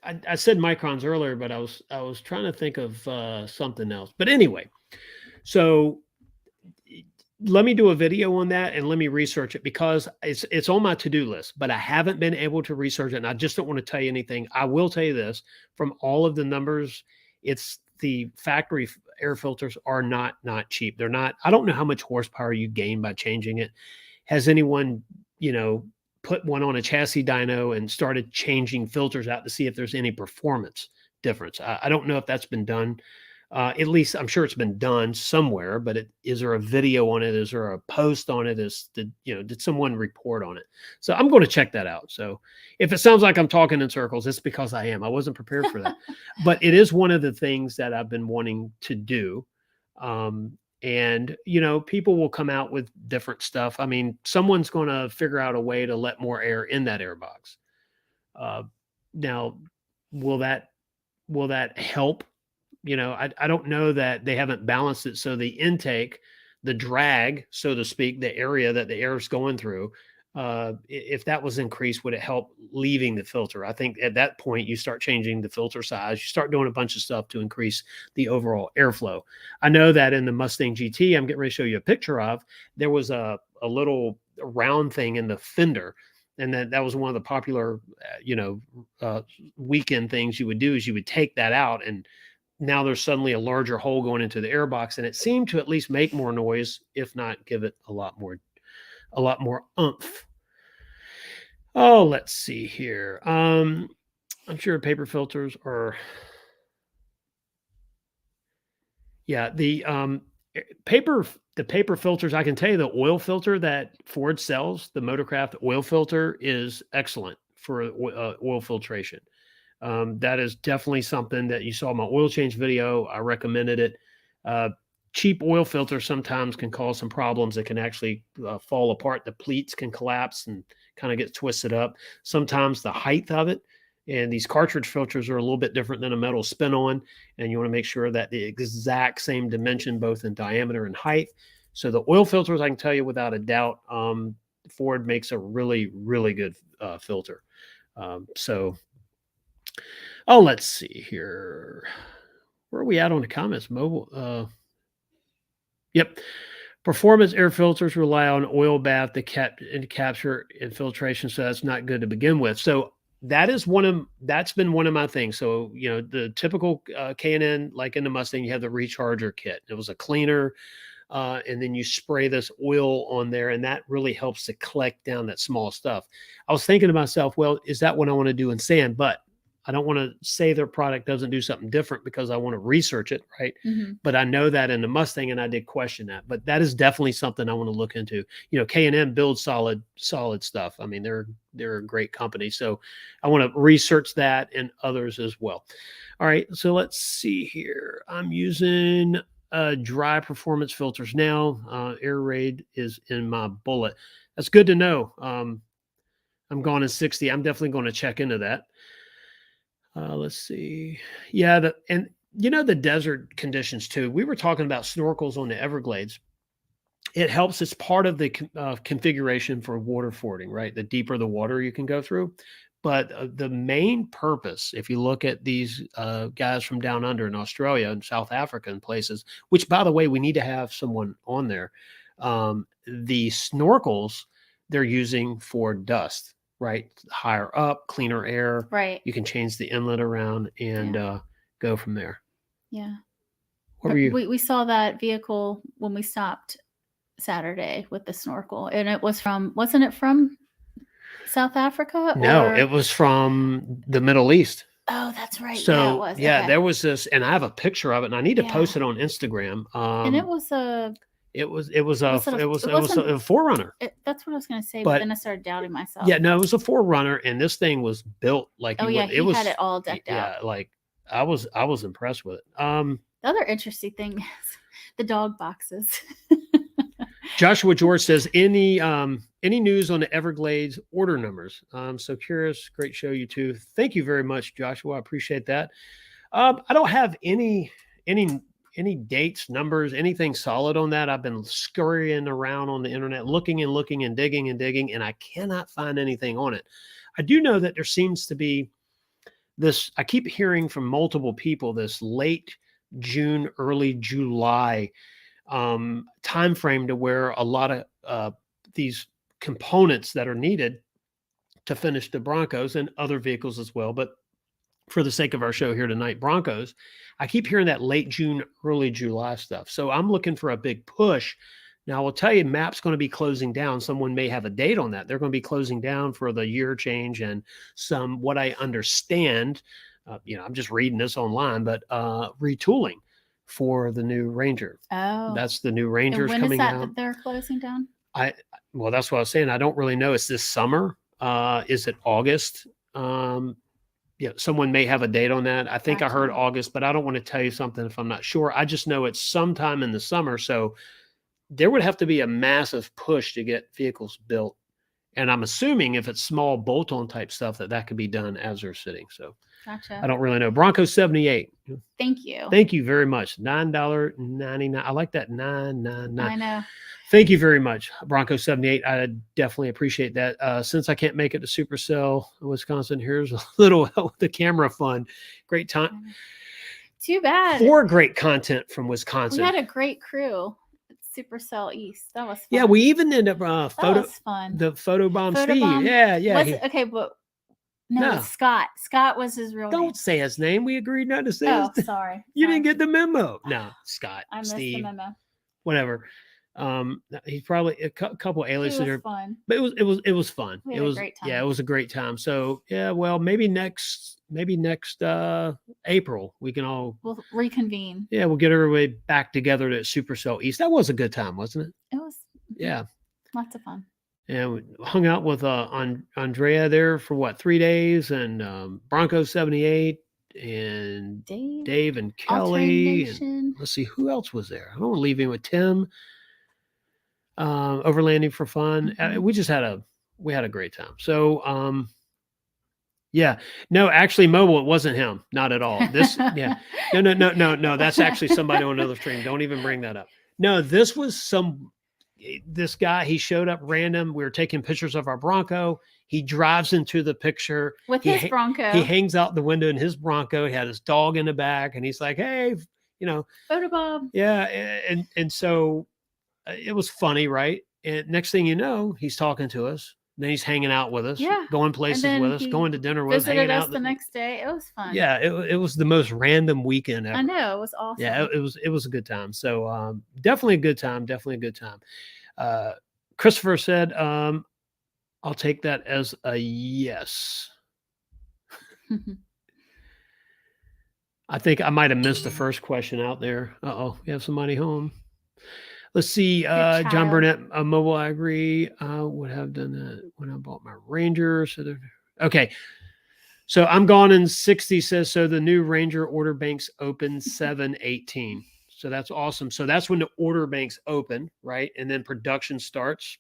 I said microns earlier, but I was trying to think of something else. But anyway, so let me do a video on that and let me research it because it's on my to-do list, but I haven't been able to research it. And I just don't want to tell you anything. I will tell you this, from all of the numbers, it's the factory air filters are not cheap. They're not, I don't know how much horsepower you gain by changing it. Has anyone, put one on a chassis dyno and started changing filters out to see if there's any performance difference? I don't know if that's been done. At least I'm sure it's been done somewhere, but is there a video on it? Is there a post on it? Did someone report on it? So I'm going to check that out. So if it sounds like I'm talking in circles, it's because I am. I wasn't prepared for that, but it is one of the things that I've been wanting to do. And, people will come out with different stuff. I mean, someone's going to figure out a way to let more air in that air box. Now, will that help? I don't know that they haven't balanced it. So the intake, the drag, so to speak, the area that the air is going through, if that was increased, would it help leaving the filter? I think at that point, you start changing the filter size. You start doing a bunch of stuff to increase the overall airflow. I know that in the Mustang GT, I'm getting ready to show you a picture of, there was a little round thing in the fender. And that was one of the popular, weekend things you would do is you would take that out, and now there's suddenly a larger hole going into the air box, and it seemed to at least make more noise, if not give it a lot more oomph. Oh, let's see here. I'm sure paper filters are, the paper filters. I can tell you the oil filter that Ford sells, the Motorcraft oil filter, is excellent for oil filtration. That is definitely something that you saw in my oil change video. I recommended it. Cheap oil filters sometimes can cause some problems. It can actually fall apart. The pleats can collapse and kind of get twisted up. Sometimes the height of it, and these cartridge filters are a little bit different than a metal spin-on, and you want to make sure that the exact same dimension, both in diameter and height. So the oil filters, I can tell you without a doubt, Ford makes a really, really good filter. Let's see here. Where are we at on the comments? Mobile. Yep. Performance air filters rely on oil bath to capture infiltration, so that's not good to begin with. So that's been one of my things. So, the typical K&N, like in the Mustang, you have the recharger kit. It was a cleaner, and then you spray this oil on there, and that really helps to collect down that small stuff. I was thinking to myself, well, is that what I want to do in sand? But I don't want to say their product doesn't do something different because I want to research it, right? Mm-hmm. But I know that in the Mustang, and I did question that. But that is definitely something I want to look into. K&N builds solid stuff. I mean, they're a great company. So I want to research that and others as well. All right, so let's see here. I'm using dry performance filters now. Air Raid is in my Bullet. That's good to know. I'm going in 60. I'm definitely going to check into that. Let's see. Yeah. The desert conditions too. We were talking about snorkels on the Everglades. It helps. It's part of the configuration for water fording, right? The deeper the water you can go through. But the main purpose, if you look at these guys from down under in Australia and South Africa and places, which, by the way, we need to have someone on there, the snorkels they're using for dust, right? Higher up, cleaner air. Right. You can change the inlet around and go from there. Yeah. What were you? We saw that vehicle when we stopped Saturday with the snorkel, and it was wasn't it from South Africa? No, it was from the Middle East. Oh, that's right. So yeah, it was. Okay. There was this, and I have a picture of it, and I need to post it on Instagram. And it was a Forerunner. That's what I was going to say, but then I started doubting myself. Yeah, no, it was a Forerunner, and this thing was built like he had it all decked out. Yeah, like I was impressed with it. The other interesting thing is the dog boxes. Joshua George says, any news on the Everglades order numbers? So curious. Great show, you two. Thank you very much, Joshua. I appreciate that. I don't have any dates, numbers, anything solid on that. I've been scurrying around on the internet, looking and digging, and I cannot find anything on it. I do know that there seems to be this, I keep hearing from multiple people, this late June, early July time frame to where a lot of these components that are needed to finish the Broncos and other vehicles as well. But for the sake of our show here tonight, Broncos, I keep hearing that late June, early July stuff. So I'm looking for a big push. Now, I will tell you, MAP's going to be closing down. Someone may have a date on that. They're going to be closing down for the year change and what I understand, I'm just reading this online, but retooling for the new Ranger. Oh, that's the new Rangers coming out. When is that they're closing down? Well, that's what I was saying. I don't really know. It's this summer. Is it August? Someone may have a date on that. I think I heard August, but I don't want to tell you something if I'm not sure. I just know it's sometime in the summer. So there would have to be a massive push to get vehicles built. And I'm assuming if it's small bolt-on type stuff, that could be done as they're sitting. So gotcha. I don't really know. Bronco 78. Thank you. Thank you very much. $9.99. I like that. $9.99. I know. Thank you very much, Bronco 78. I definitely appreciate that. Since I can't make it to Supercell, Wisconsin, here's a little help with the camera fun. Great time. Too bad. 4 great content from Wisconsin. We had a great crew. Supercell East. That was fun. Yeah, we even ended up that was fun. The Photobomb Steve. Yeah. Okay, but no, it's Scott. Scott was his real name. Don't say his name. We agreed not to say his name. Sorry. You didn't get the memo. No, Scott. I missed Steve, the memo. Whatever. He's probably a couple aliases. It was fun. But it was fun. We had a great time. Yeah, it was a great time. So yeah, well, maybe next April we'll reconvene. Yeah, we'll get everybody back together to Supercell East. That was a good time, wasn't it? It was. Yeah. Lots of fun. And we hung out with Andrea there for 3 days, and Bronco 78 and Dave and Kelly. And let's see who else was there. I don't want to leave him with Tim. Overlanding for fun. Mm-hmm. We had a great time. So yeah, no, actually mobile, it wasn't him, not at all. No, that's actually somebody on another stream. Don't even bring that up. No, this guy, he showed up random. We were taking pictures of our Bronco. He drives into the picture with his Bronco. He hangs out the window in his Bronco. He had his dog in the back, and he's like, "Hey, Photobob." Yeah, and so it was funny, right? And next thing you know, he's talking to us. Then he's hanging out with us, going places with us, going to dinner with us, hanging out the next day. It was fun. Yeah, it was the most random weekend ever. I know, it was awesome. Yeah, it was a good time. So definitely a good time. Christopher said, "I'll take that as a yes." I think I might have missed the first question out there. We have somebody home. Let's see. John Burnett, mobile, I agree. Would have done that when I bought my Ranger. Okay. So I'm gone in 60 says, so the new Ranger order banks open 7/18. So that's awesome. So that's when the order banks open, right? And then production starts,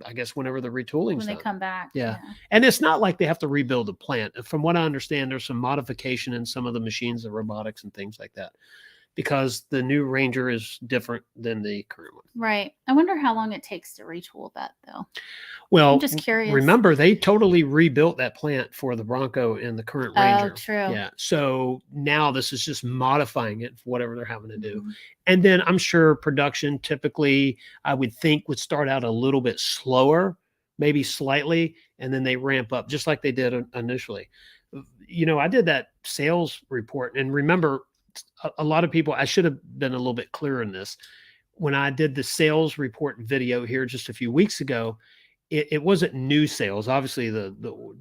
I guess, whenever the retooling's when they come back. Yeah. And it's not like they have to rebuild the plant. From what I understand, there's some modification in some of the machines, the robotics and things like that. because the new Ranger is different than the current one. Right. I wonder how long it takes to retool that, though. Well, I'm just curious. Remember, they totally rebuilt that plant for the Bronco and the current Ranger. Oh, true. Yeah. So now this is just modifying it for whatever they're having to do. And then I'm sure production typically, I would think, would start out a little bit slower, maybe slightly, and then they ramp up just like they did initially. I did that sales report, and remember, a lot of people, I should have been a little bit clearer in this. When I did the sales report video here just a few weeks ago, it wasn't new sales. Obviously, the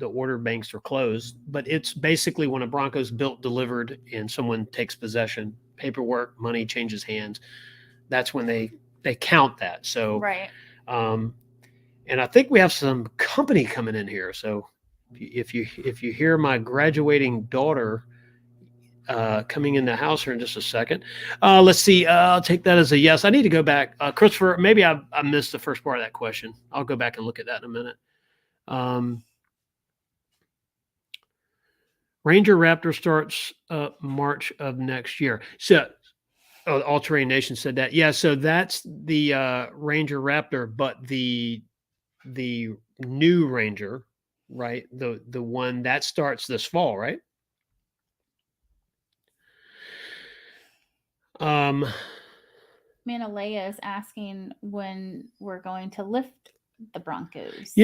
order banks are closed, but it's basically when a Bronco's built, delivered, and someone takes possession, paperwork, money changes hands. That's when they count that. So, right. And I think we have some company coming in here. So, if you hear my graduating daughter coming in the house here in just a second. Let's see. I'll take that as a yes. I need to go back. Christopher, maybe I missed the first part of that question. I'll go back and look at that in a minute. Ranger Raptor starts March of next year. So All Terrain Nation said that. Yeah, so that's the Ranger Raptor, but the new Ranger, right? The one that starts this fall, right? Manalea is asking when we're going to lift the Broncos.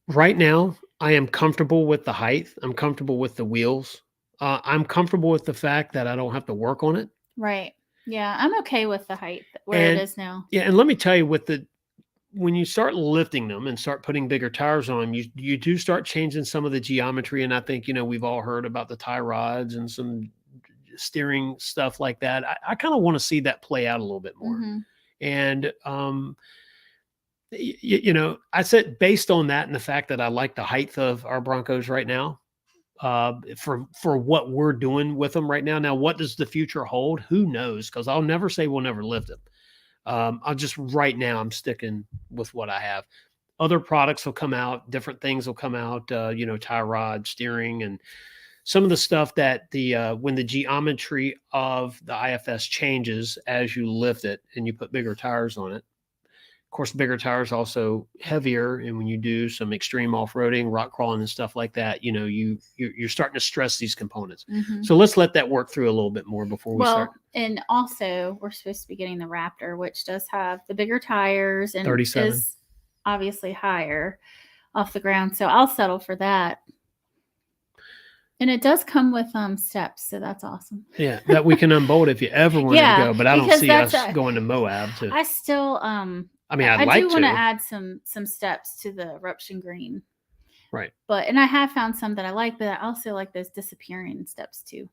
Right now I am comfortable with the height. I'm comfortable with the wheels. I'm comfortable with the fact that I don't have to work on it. Right. Yeah, I'm okay with the height where it is now. Yeah, and let me tell you, when you start lifting them and start putting bigger tires on them, you do start changing some of the geometry. And I think we've all heard about the tie rods and some steering stuff like that. I kind of want to see that play out a little bit more. And I said, based on that and the fact that I like the height of our Broncos right now, for what we're doing with them right now. Now, what does the future hold? Who knows? Because I'll never say we'll never lift them. Right now I'm sticking with what I have. Other products will come out, different things will come out, tie rod, steering, and some of the stuff that when the geometry of the IFS changes as you lift it and you put bigger tires on it. Of course, bigger tires also heavier, and when you do some extreme off-roading, rock crawling, and stuff like that, you're starting to stress these components. So let's let that work through a little bit more before we start. And also, we're supposed to be getting the Raptor, which does have the bigger tires and 37. Is obviously higher off the ground. So I'll settle for that. And it does come with steps, so that's awesome. Yeah, that we can unbolt if you ever want to go, but I don't see us going to Moab. I still I do want to add some steps to the Eruption Green. Right. And I have found some that I like, but I also like those disappearing steps too.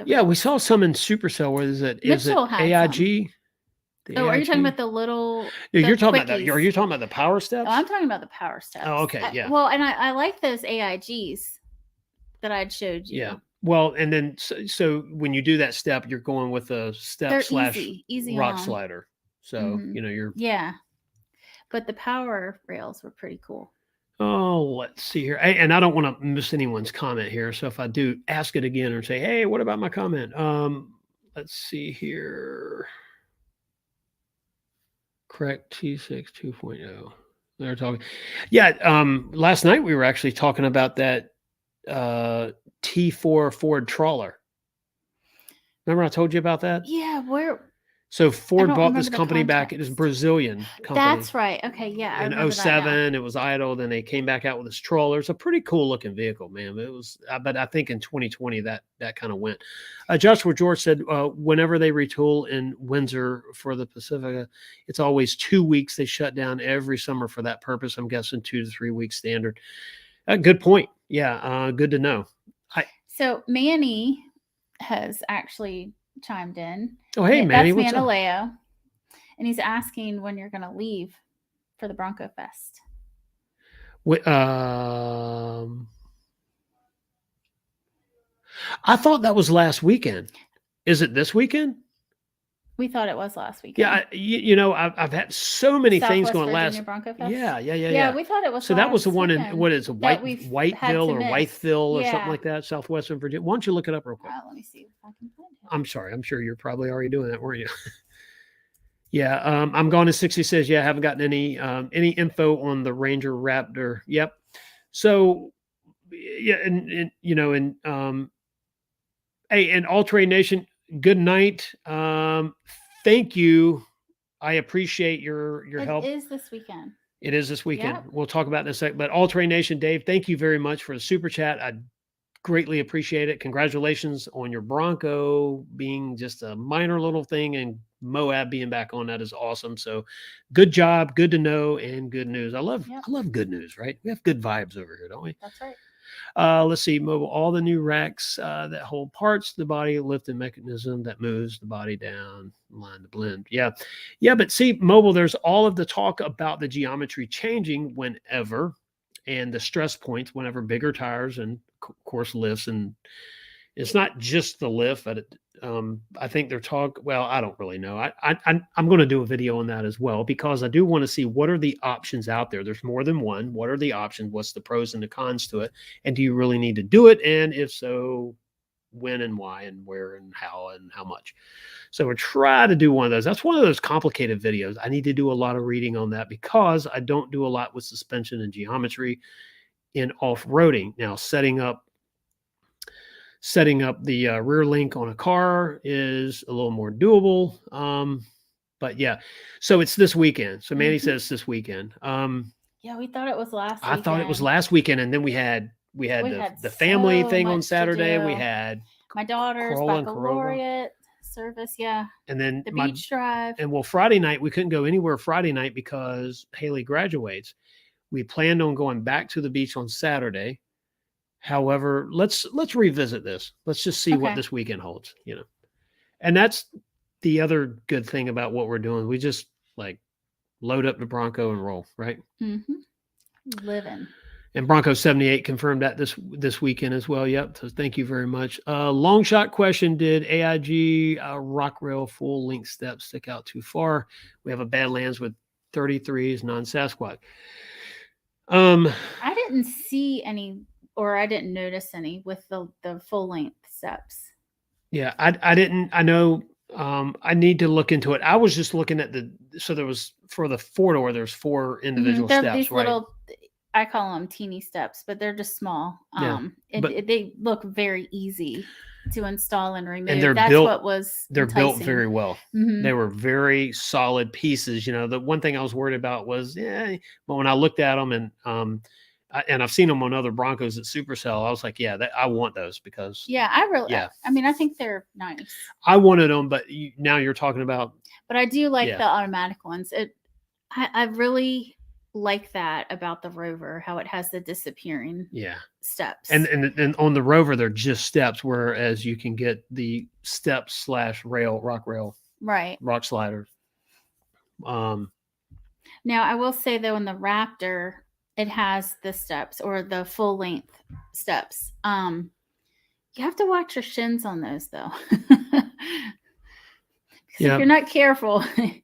Yeah, we saw some in Supercell. Where is it? Is it AIG? Are you talking about the little? You're talking about that. Are you talking about the power steps? Oh, I'm talking about the power steps. Oh, okay, yeah. And I like those AIGs that I'd showed you. Yeah. Well, and then so when you do that step, you're going with a step / easy rock on. slider. So you're but the power rails were pretty cool. Oh, let's see here. And I don't want to miss anyone's comment here. So if I do, ask it again or say, hey, what about my comment? Let's see here. Correct T6 2.0. They're talking. Yeah. Last night we were actually talking about that T4 Ford trawler. Remember I told you about that? Yeah. So Ford bought this company back. It is a Brazilian company. That's right. Okay, yeah. In 2007, it was idle. Then they came back out with this trawler. It's a pretty cool looking vehicle, man. It was, but I think in 2020 that kind of went. Joshua George said, whenever they retool in Windsor for the Pacifica, it's always 2 weeks. They shut down every summer for that purpose. I'm guessing 2 to 3 weeks standard. Good point. Yeah, good to know. So Manny has actually chimed in. Oh, hey, Manny, that's Manaleo, and he's asking when you're going to leave for the Bronco Fest. I thought that was last weekend. Is it this weekend? We thought it was last weekend. Yeah, I've had so many things going Virginia Bronco Fest? Yeah. We thought it was so that was the one in weekend what is it, Whiteville or Whiteville or something Yeah. like that, Southwestern Virginia. Why don't you look it up real quick? Let me see if I can find it. I'm sorry. I'm sure you're probably already doing that, weren't you? Yeah. I'm going to 60 says, yeah, I haven't gotten any info on the Ranger Raptor. Yep. So yeah, and hey, and All Terrain Nation, good night. Thank you. I appreciate your help. It is this weekend. It is this weekend. Yep. We'll talk about it in a sec. But All Terrain Nation, Dave, thank you very much for the super chat. I greatly appreciate it. Congratulations on your Bronco being just a minor little thing, and Moab being back on that is awesome. So good job, good to know, and good news. I love good news, right? We have good vibes over here, don't we? That's right. Let's see, mobile, all the new racks that hold parts, the body lifting mechanism that moves the body down, line to blend. Yeah. But see, mobile, there's all of the talk about the geometry changing whenever, and the stress points whenever bigger tires and of course lifts, and it's not just the lift, but I think they're well, I don't really know. I'm going to do a video on that as well, because I do want to see what are the options out there. There's more than one. What are the options? What's the pros and the cons to it? And do you really need to do it? And if so, when and why and where and how much? So we'll try to do one of those. That's one of those complicated videos. I need to do a lot of reading on that, because I don't do a lot with suspension and geometry in off-roading. Now, setting up the rear link on a car is a little more doable. But yeah, so it's this weekend. So Manny says this weekend. Yeah, we thought it was last I weekend. thought it was last weekend. And then we had the family thing on Saturday. We had my daughter's baccalaureate service. Yeah. And then the beach drive. And well, Friday night, we couldn't go anywhere Friday night because Haley graduates. We planned on going back to the beach on Saturday. However, let's revisit this. Let's just see what this weekend holds, And that's the other good thing about what we're doing. We just load up the Bronco and roll, right? Mm-hmm. Living. And Bronco 78 confirmed that this weekend as well. Yep. So thank you very much. Long shot question: did AIG rock rail full length steps stick out too far? We have a Badlands with 33s non-Sasquatch. I didn't see any. Or I didn't notice any with the full length steps. Yeah, I didn't. I know. I need to look into it. I was just looking at so there was, for the 4-door, there's 4 individual steps, these right? Little, I call them teeny steps, but they're just small. They look very easy to install and remove. And they're built very well. Mm-hmm. They were very solid pieces. The one thing I was worried about was, but when I looked at them and I've seen them on other Broncos at Supercell, I was like, I want those, because I think they're nice. I wanted them, but now you're talking about. But I do like the automatic ones. I really like that about the Rover, how it has the disappearing steps. And on the Rover, they're just steps, whereas you can get the steps / rail, rock rail, right, rock sliders. Now I will say though, in the Raptor, it has the steps, or the full length steps. You have to watch your shins on those though. If you're not careful, and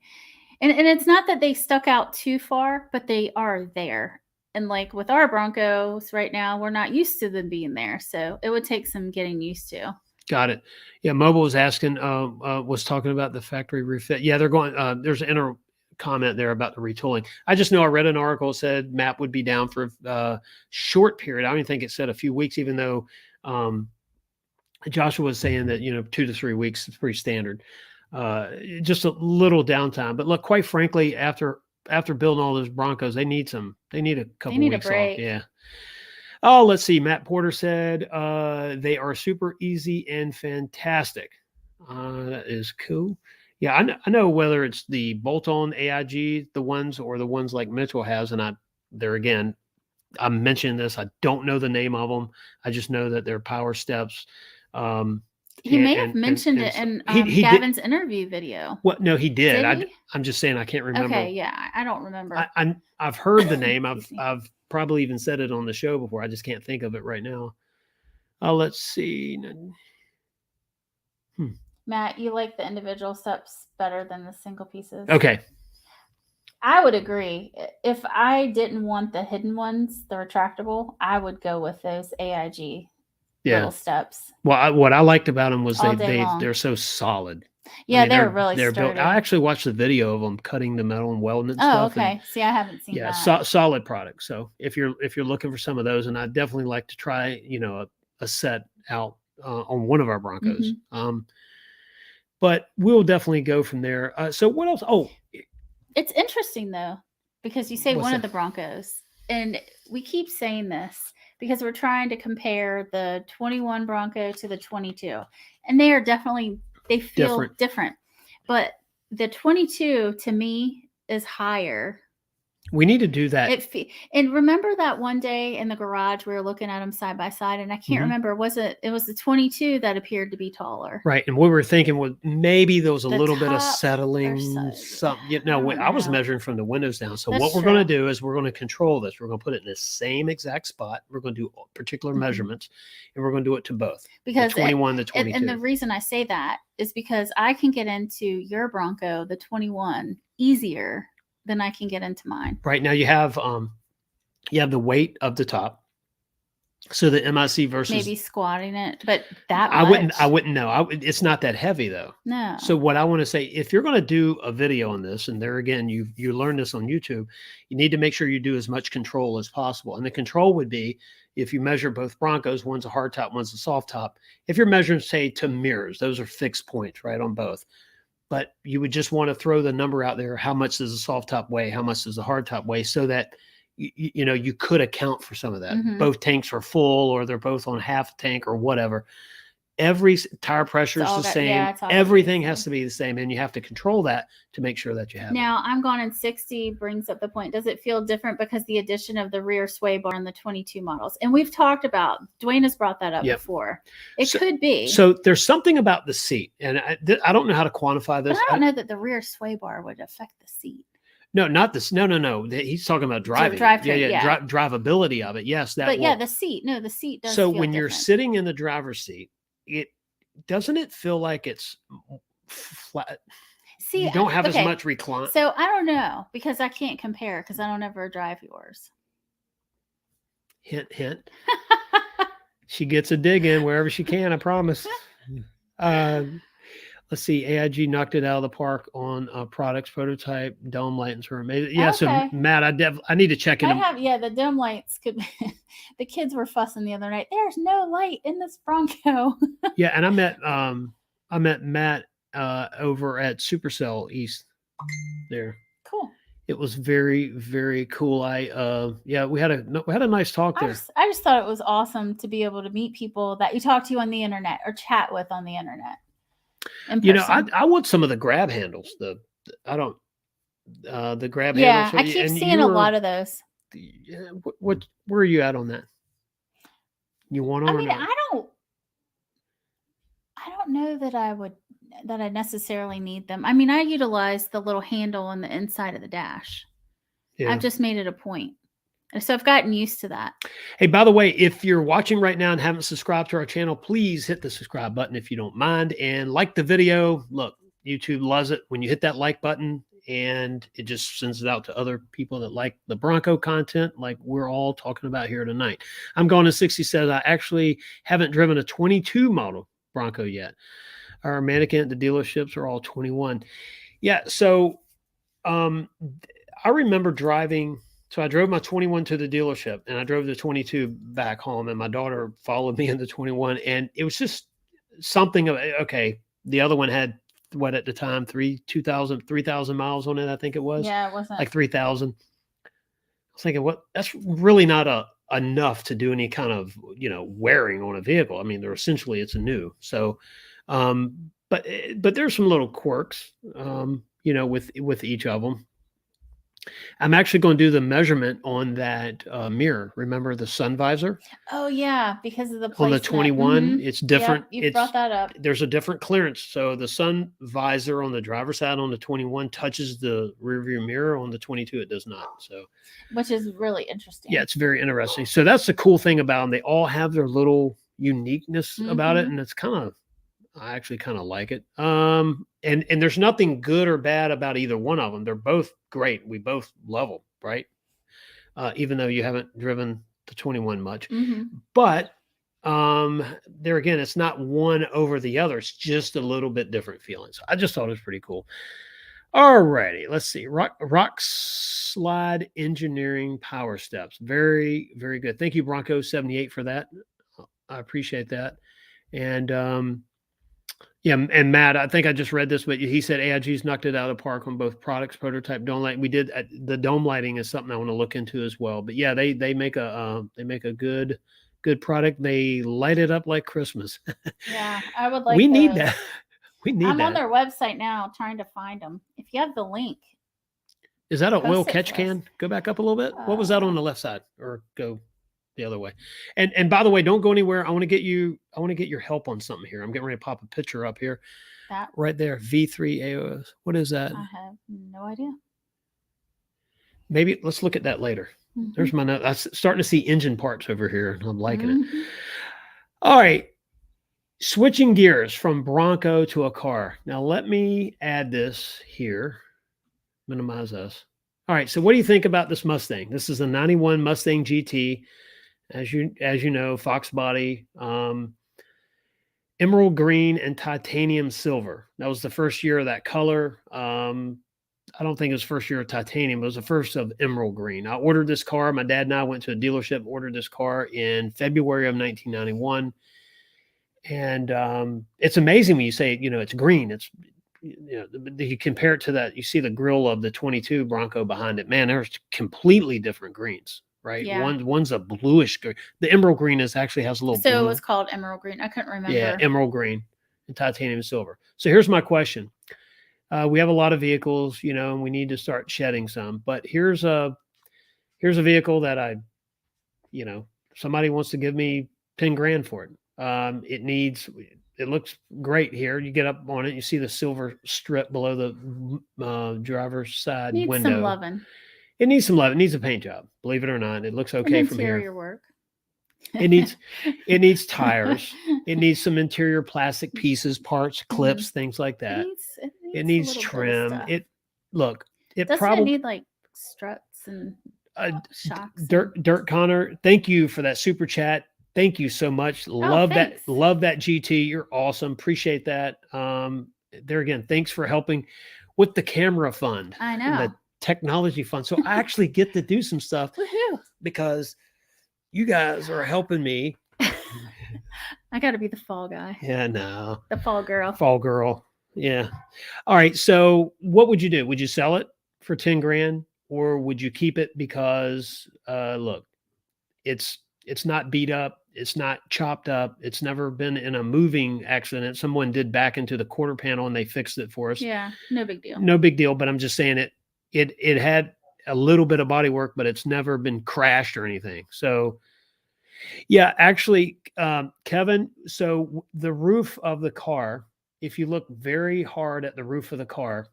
it's not that they stuck out too far, but they are there. And with our Broncos right now, we're not used to them being there. So it would take some getting used to. Got it. Yeah. Mobile was asking, was talking about the factory refit. Yeah, they're going, there's an comment there about the retooling. I just know I read an article that said MAP would be down for a short period. I don't even think it said a few weeks, even though Joshua was saying that 2 to 3 weeks is pretty standard. Just a little downtime. But look, quite frankly, after building all those Broncos, they need a couple weeks off. Yeah. Oh, let's see. Matt Porter said they are super easy and fantastic. That is cool. Yeah, I know whether it's the bolt-on AIG, the ones, or the ones like Mitchell has, and I'm mentioning this. I don't know the name of them. I just know that they're power steps. He may have mentioned it in Gavin's interview video. Well, no, he did. I'm just saying I can't remember. Okay, yeah, I don't remember. I've heard the name. I've probably even said it on the show before. I just can't think of it right now. Let's see. Matt, you like the individual steps better than the single pieces? Okay. I would agree. If I didn't want the hidden ones, the retractable, I would go with those AIG little steps. Well, what I liked about them was they're so solid. Yeah, I mean, they're really sturdy. Built. I actually watched the video of them cutting the metal and welding and stuff. Oh, okay. See, I haven't seen that. Yeah, solid product. So if you're looking for some of those, and I'd definitely like to try, a set out on one of our Broncos. Mm-hmm. But we'll definitely go from there. So what else? Oh, it's interesting though, because you say one of the Broncos, and we keep saying this because we're trying to compare the 21 Bronco to the 22, and they are definitely. They feel different. But the 22 to me is higher. We need to do that. And remember that one day in the garage, we were looking at them side by side, and I can't remember, it was the 22 that appeared to be taller. Right. And we were thinking, well, maybe there was a little bit of settling something. I was measuring from the windows down. So what we're going to do is we're going to control this. We're going to put it in the same exact spot. We're going to do particular measurements, and we're going to do it to both. Because the 21, the 22. And the reason I say that is because I can get into your Bronco, the 21, easier than I can get into mine. Right now you have the weight of the top. So the MIC versus maybe squatting it, but that I wouldn't know. It's not that heavy though. No. So what I want to say, if you're going to do a video on this, and there again, you learn this on YouTube, you need to make sure you do as much control as possible. And the control would be if you measure both Broncos, one's a hard top, one's a soft top. If you're measuring, say, to mirrors, those are fixed points, right, on both. But you would just want to throw the number out there. How much does a soft top weigh? How much does a hard top weigh? So that, you could account for some of that. Mm-hmm. Both tanks are full, or they're both on half tank or whatever. Every tire pressure is the same. Yeah, everything has to be the same. And you have to control that to make sure that you have Now, I'm gone in 60 brings up the point. Does it feel different because the addition of the rear sway bar in the 22 models? And we've talked about, Duane has brought that up before. It could be. So there's something about the seat. And I don't know how to quantify this. But I don't know that the rear sway bar would affect the seat. No, not this. No. He's talking about driving. Drivability of it. Yes. The seat. No, the seat does. So when you're sitting in the driver's seat, it feel like it's flat. See, you don't have as much recline. So I don't know, because I can't compare, because I don't ever drive yours. Hint. She gets a dig in wherever she can, I promise. Let's see. AIG knocked it out of the park on products, prototype, dome lights were amazing. Yeah, okay. So Matt, I need to check in. The dome lights could be, the kids were fussing the other night. There's no light in this Bronco. Yeah, and I met Matt over at Supercell East there. Cool. It was very, very cool. We had a nice talk there. I just thought it was awesome to be able to meet people that you talk to on the internet or chat with on the internet. I want some of the grab handles. The grab handles. Yeah, I keep seeing a lot of those. Where are you at on that? You want them? I mean, I don't know that I necessarily need them. I mean, I utilize the little handle on the inside of the dash. Yeah. I've just made it a point. So I've gotten used to that. Hey, by the way, if you're watching right now and haven't subscribed to our channel, please hit the subscribe button if you don't mind, and like the video. Look, YouTube loves it when you hit that like button, and it just sends it out to other people that like the Bronco content like we're all talking about here tonight. I'm going to 60 says I actually haven't driven a 22 model Bronco yet. Our mannequin at the dealerships are all 21. Yeah, so I remember driving. So I drove my 21 to the dealership, and I drove the 22 back home, and my daughter followed me in the 21. And it was just something of, okay, the other one had what at the time, 3,000 miles on it. I think it was. Yeah, it wasn't like 3,000. I was thinking, that's really not enough to do any kind of, wearing on a vehicle. I mean, it's a new. So, but there's some little quirks, with each of them. I'm actually going to do the measurement on that mirror. Remember the sun visor? Oh yeah, because of the placement. On the 21, it's different. Yep, you brought that up. There's a different clearance. So the sun visor on the driver's side on the 21 touches the rear view mirror. On the 22, it does not. So, which is really interesting. Yeah, it's very interesting. So that's the cool thing about them. They all have their little uniqueness about it, and it's kind of, I actually kind of like it. And there's nothing good or bad about either one of them. They're both great. We both love them, right? Even though you haven't driven the 21 much. But there again, it's not one over the other. It's just a little bit different feeling. So I just thought it was pretty cool. Alrighty, let's see. Rock Slide Engineering Power Steps. Very, very good. Thank you, Bronco 78, for that. I appreciate that. And yeah, and Matt, I think I just read this, but he said AIG's knocked it out of the park on both products, prototype, dome light. We did the dome lighting is something I want to look into as well. But yeah, they make a good product. They light it up like Christmas. Yeah, I would like. We need that. We need I'm that. on their website now trying to find them. If you have the link. Is that an oil catch can? Go back up a little bit. What was that on the left side? Or go the other way. And by the way, don't go anywhere. I want to get your help on something here. I'm getting ready to pop a picture up here. That right there. V3 AOS. What is that? I have no idea. Maybe let's look at that later. There's my note. I'm starting to see engine parts over here, and I'm liking it. All right. Switching gears from Bronco to a car. Now let me add this here. Minimize this. All right. So what do you think about this Mustang? This is a 91 Mustang GT. As you know, Fox body, emerald green and titanium silver. That was the first year of that color. I don't think it was first year of titanium. It was the first of emerald green. I ordered this car. My dad and I went to a dealership, ordered this car in February of 1991. And it's amazing when you say, it's green. It's, you compare it to that. You see the grill of the 22 Bronco behind it. Man, there's completely different greens, right? Yeah. One's a bluish green. The emerald green actually has a little. So blue. It was called emerald green. I couldn't remember. Yeah, emerald green and titanium silver. So here's my question. We have a lot of vehicles, and we need to start shedding some. But here's a vehicle that somebody wants to give me 10 grand for it. It looks great here. You get up on it, you see the silver strip below the driver's side window. Needs some loving. It needs some love. It needs a paint job. Believe it or not, it looks okay from here. Interior work. It needs tires. It needs some interior plastic pieces, parts, clips, things like that. It needs trim. Doesn't it need like struts and shocks? Dirt Connor, thank you for that super chat. Thank you so much. Love that GT. You're awesome. Appreciate that. There again, thanks for helping with the camera fund. I know. The technology fund. So I actually get to do some stuff because you guys are helping me. I got to be the fall guy. Yeah, no. The fall girl. Fall girl. Yeah. All right. So what would you do? Would you sell it for 10 grand or would you keep it because look, it's not beat up. It's not chopped up. It's never been in a moving accident. Someone did back into the quarter panel and they fixed it for us. Yeah. No big deal. No big deal. But I'm just saying it had a little bit of body work, but it's never been crashed or anything. So yeah, actually, Kevin, so the roof of the car, if you look very hard at the roof of the car,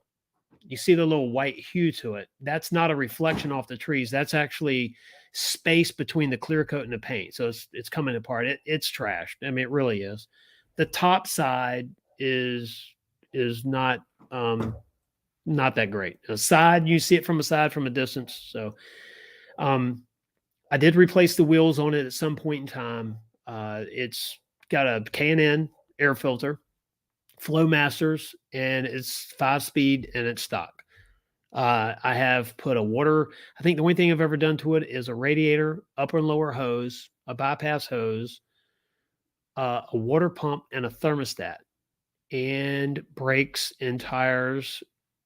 you see the little white hue to it. That's not a reflection off the trees. That's actually space between the clear coat and the paint. So it's coming apart. It's trashed. I mean, it really is. The top side is not that great. The side, you see it from a distance. So I did replace the wheels on it at some point in time. It's got a K&N air filter, Flowmasters, and it's 5-speed and it's stock. I have put I think the only thing I've ever done to it is a radiator, upper and lower hose, a bypass hose, a water pump, and a thermostat, and brakes and tires.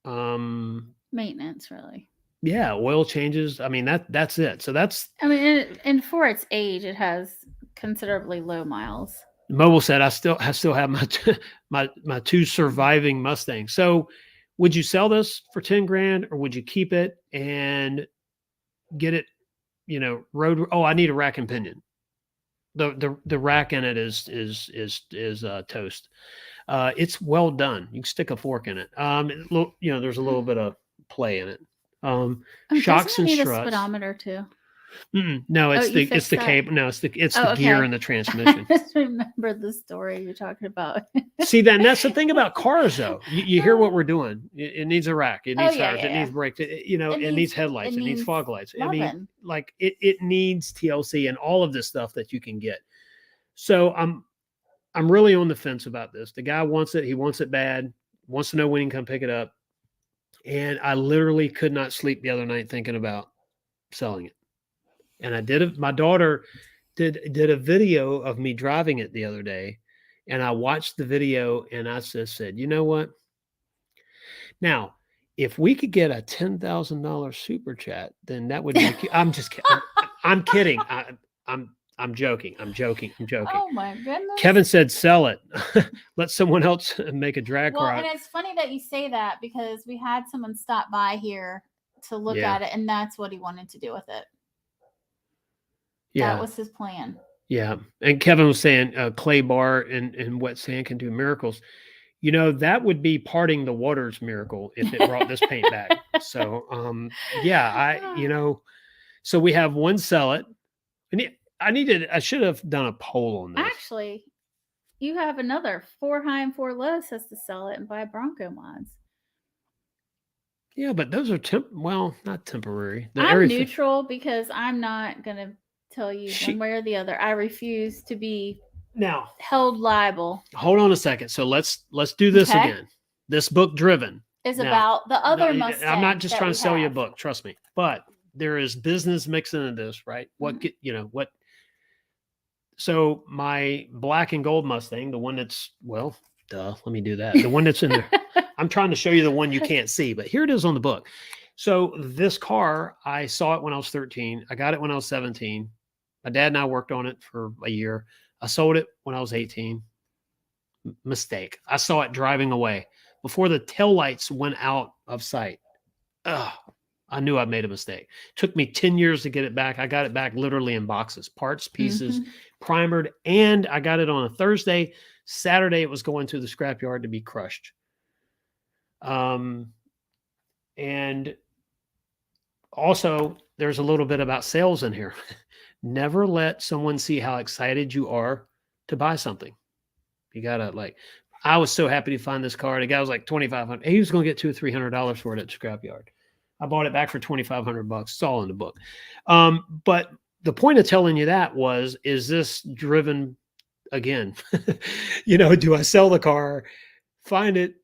Maintenance, really. Yeah, oil changes. I mean, that's it. So and for its age, it has considerably low miles. Mobile said, I still have my two surviving Mustangs. So would you sell this for 10 grand or would you keep it and get it, road? Oh, I need a rack and pinion. The rack in it is toast. It's well done. You can stick a fork in it. There's a little bit of play in it. Shocks and need struts. A speedometer too. No, it's the cable. No, it's the gear and the transmission. I just remember the story you're talking about. See, that's the thing about cars, though. You hear what we're doing. It needs a rack. It needs tires. It needs brakes. It needs headlights. It needs fog lights. I mean, like it needs TLC and all of this stuff that you can get. So I'm really on the fence about this. The guy wants it. He wants it bad. Wants to know when he can come pick it up. And I literally could not sleep the other night thinking about selling it. And I did it. My daughter did a video of me driving it the other day. And I watched the video and I just said, you know what? Now, if we could get a $10,000 super chat, then that would be, I'm just kidding. I'm kidding. I'm joking. Oh my goodness. Kevin said, sell it. Let someone else make a drag car. And it's funny that you say that because we had someone stop by here to look at it, and that's what he wanted to do with it. That was his plan. Yeah. And Kevin was saying clay bar and wet sand can do miracles. That would be parting the waters miracle if it brought this paint back. So, so we have one sell it. And I should have done a poll on this. Actually, you have another 4 high and 4 low says to sell it and buy Bronco mods. Yeah, but those are not temporary. I'm neutral because I'm not going to tell you one way or the other. I refuse to be held liable. Hold on a second. So let's do this again. This book Driven is about the other Mustang. I'm not just trying to sell you a book, trust me. But there is business mixed into this, right? So my black and gold Mustang, the one that's, let me do that. The one that's in there. I'm trying to show you the one you can't see, but here it is on the book. So this car, I saw it when I was 13. I got it when I was 17. My dad and I worked on it for a year. I sold it when I was 18. Mistake. I saw it driving away before the taillights went out of sight. I knew I made a mistake. Took me 10 years to get it back. I got it back literally in boxes, parts, pieces, primered, and I got it on a Thursday. Saturday, it was going to the scrapyard to be crushed. And also, there's a little bit about sales in here. Never let someone see how excited you are to buy something. You gotta I was so happy to find this car. The guy was like $2,500. He was going to get $200 or $300 for it at the scrapyard. I bought it back for $2,500. It's all in the book. But the point of telling you that is this driven again? Do I sell the car, find it?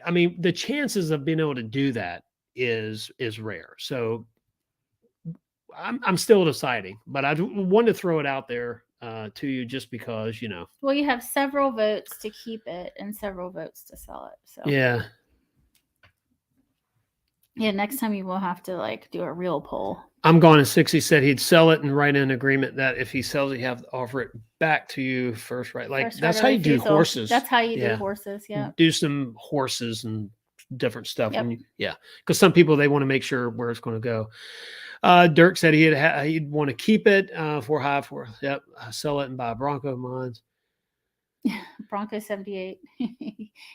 I mean, the chances of being able to do that is rare. So I'm still deciding, but I want to throw it out there to you just because, Well, you have several votes to keep it and several votes to sell it. So yeah. Yeah, next time you will have to do a real poll. I'm going to 60 said he'd sell it and write an agreement that if he sells it, you have to offer it back to you first, right? That's how you do horses. That's how you do horses. Yeah. Do some horses and different stuff. Yep. Because some people, they want to make sure where it's going to go. Dirk said he'd want to keep it for high for. Yep. Sell it and buy Bronco mods. Bronco 78.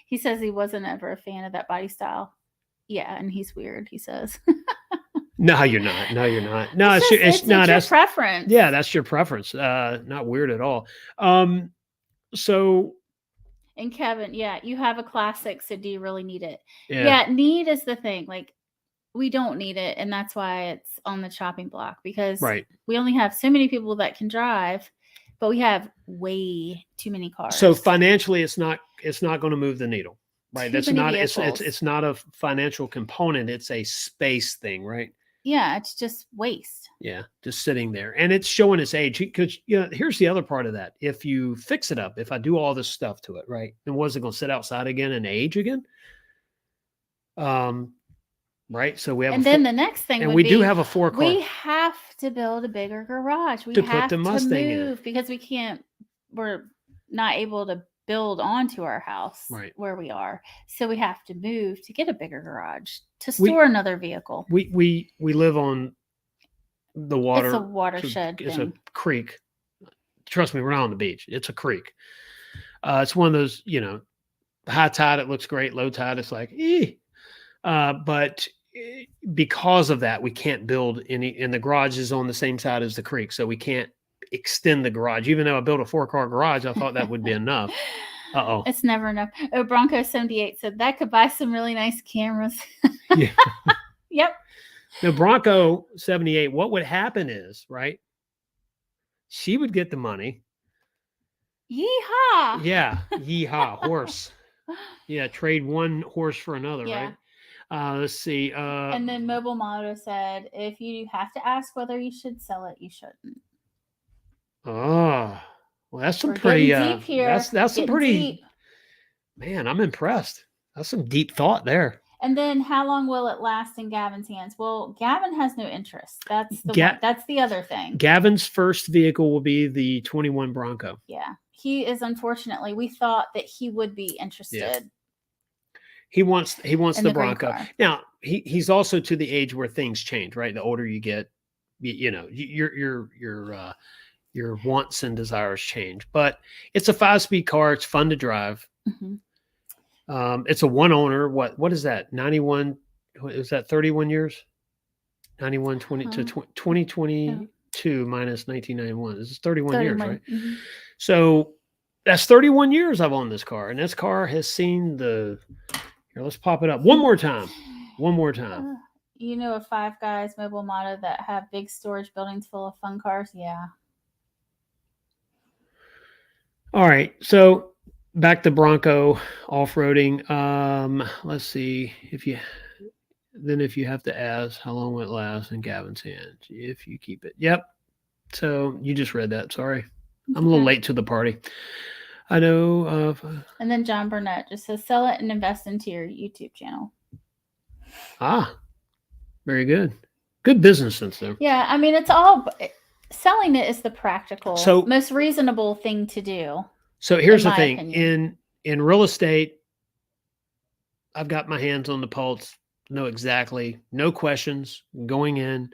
He says he wasn't ever a fan of that body style. Yeah, and he's weird, he says. No, you're not. No, it's your preference. Yeah, that's your preference. Not weird at all. So. And Kevin, you have a classic, so do you really need it? Yeah, need is the thing. We don't need it, and that's why it's on the chopping block because we only have so many people that can drive, but we have way too many cars. So financially, it's not going to move the needle. Right. That's not, it's not a financial component. It's a space thing, right? Yeah. It's just waste. Yeah. Just sitting there. And it's showing its age because, here's the other part of that. If you fix it up, if I do all this stuff to it, right, then was it going to sit outside again and age again? Right. So we have, the next thing, and we do have a 4-car. We have to build a bigger garage. We to have put the Mustang to move in. Because we're not able to build onto our house where we are. So we have to move to get a bigger garage to store another vehicle. We live on the water. It's a watershed. It's a creek. Trust me, we're not on the beach. It's a creek. It's one of those, high tide, it looks great. Low tide, it's like, but because of that, we can't build any, and the garage is on the same side as the creek, so we can't extend the garage. Even though I built a 4-car garage, I thought that would be enough. Uh-oh. It's never enough. Oh, Bronco 78 said that could buy some really nice cameras. Yeah. Yep. Now, Bronco 78, what would happen is, right? She would get the money. Yeehaw. Yeah. Yeehaw. Horse. Yeah. Trade one horse for another, right? Let's see. And then Mobile Motto said, if you have to ask whether you should sell it, you shouldn't. Oh, well, that's some We're pretty, deep here. That's some pretty, deep. Man, I'm impressed. That's some deep thought there. And then how long will it last in Gavin's hands? Well, Gavin has no interest. That's the other thing. Gavin's first vehicle will be the 21 Bronco. Yeah. He is, unfortunately, we thought that he would be interested. Yeah. He wants the Bronco. Now, he's also to the age where things change, right? The older you get, your wants and desires change. But it's a 5-speed car. It's fun to drive. Mm-hmm. It's a one owner. What is that? 91? Is that 31 years? 91, 20 to 2022 minus 1991. This is 31 years, right? Mm-hmm. So that's 31 years I've owned this car, and this car has seen the. Here, let's pop it up one more time. You know, of 5 guys, Mobile Motto, that have big storage buildings full of fun cars. Yeah. All right, so back to Bronco off-roading. Let's see if you have to ask how long will it last in Gavin's hands if you keep it. Yep. So you just read that. Sorry, I'm a little late to the party. I know. And then John Burnett just says, sell it and invest into your YouTube channel. Very good. Good business sense there. Yeah, I mean, selling it is the practical, most reasonable thing to do. So here's the thing. Opinion. In real estate, I've got my hands on the pulse, know exactly, no questions going in.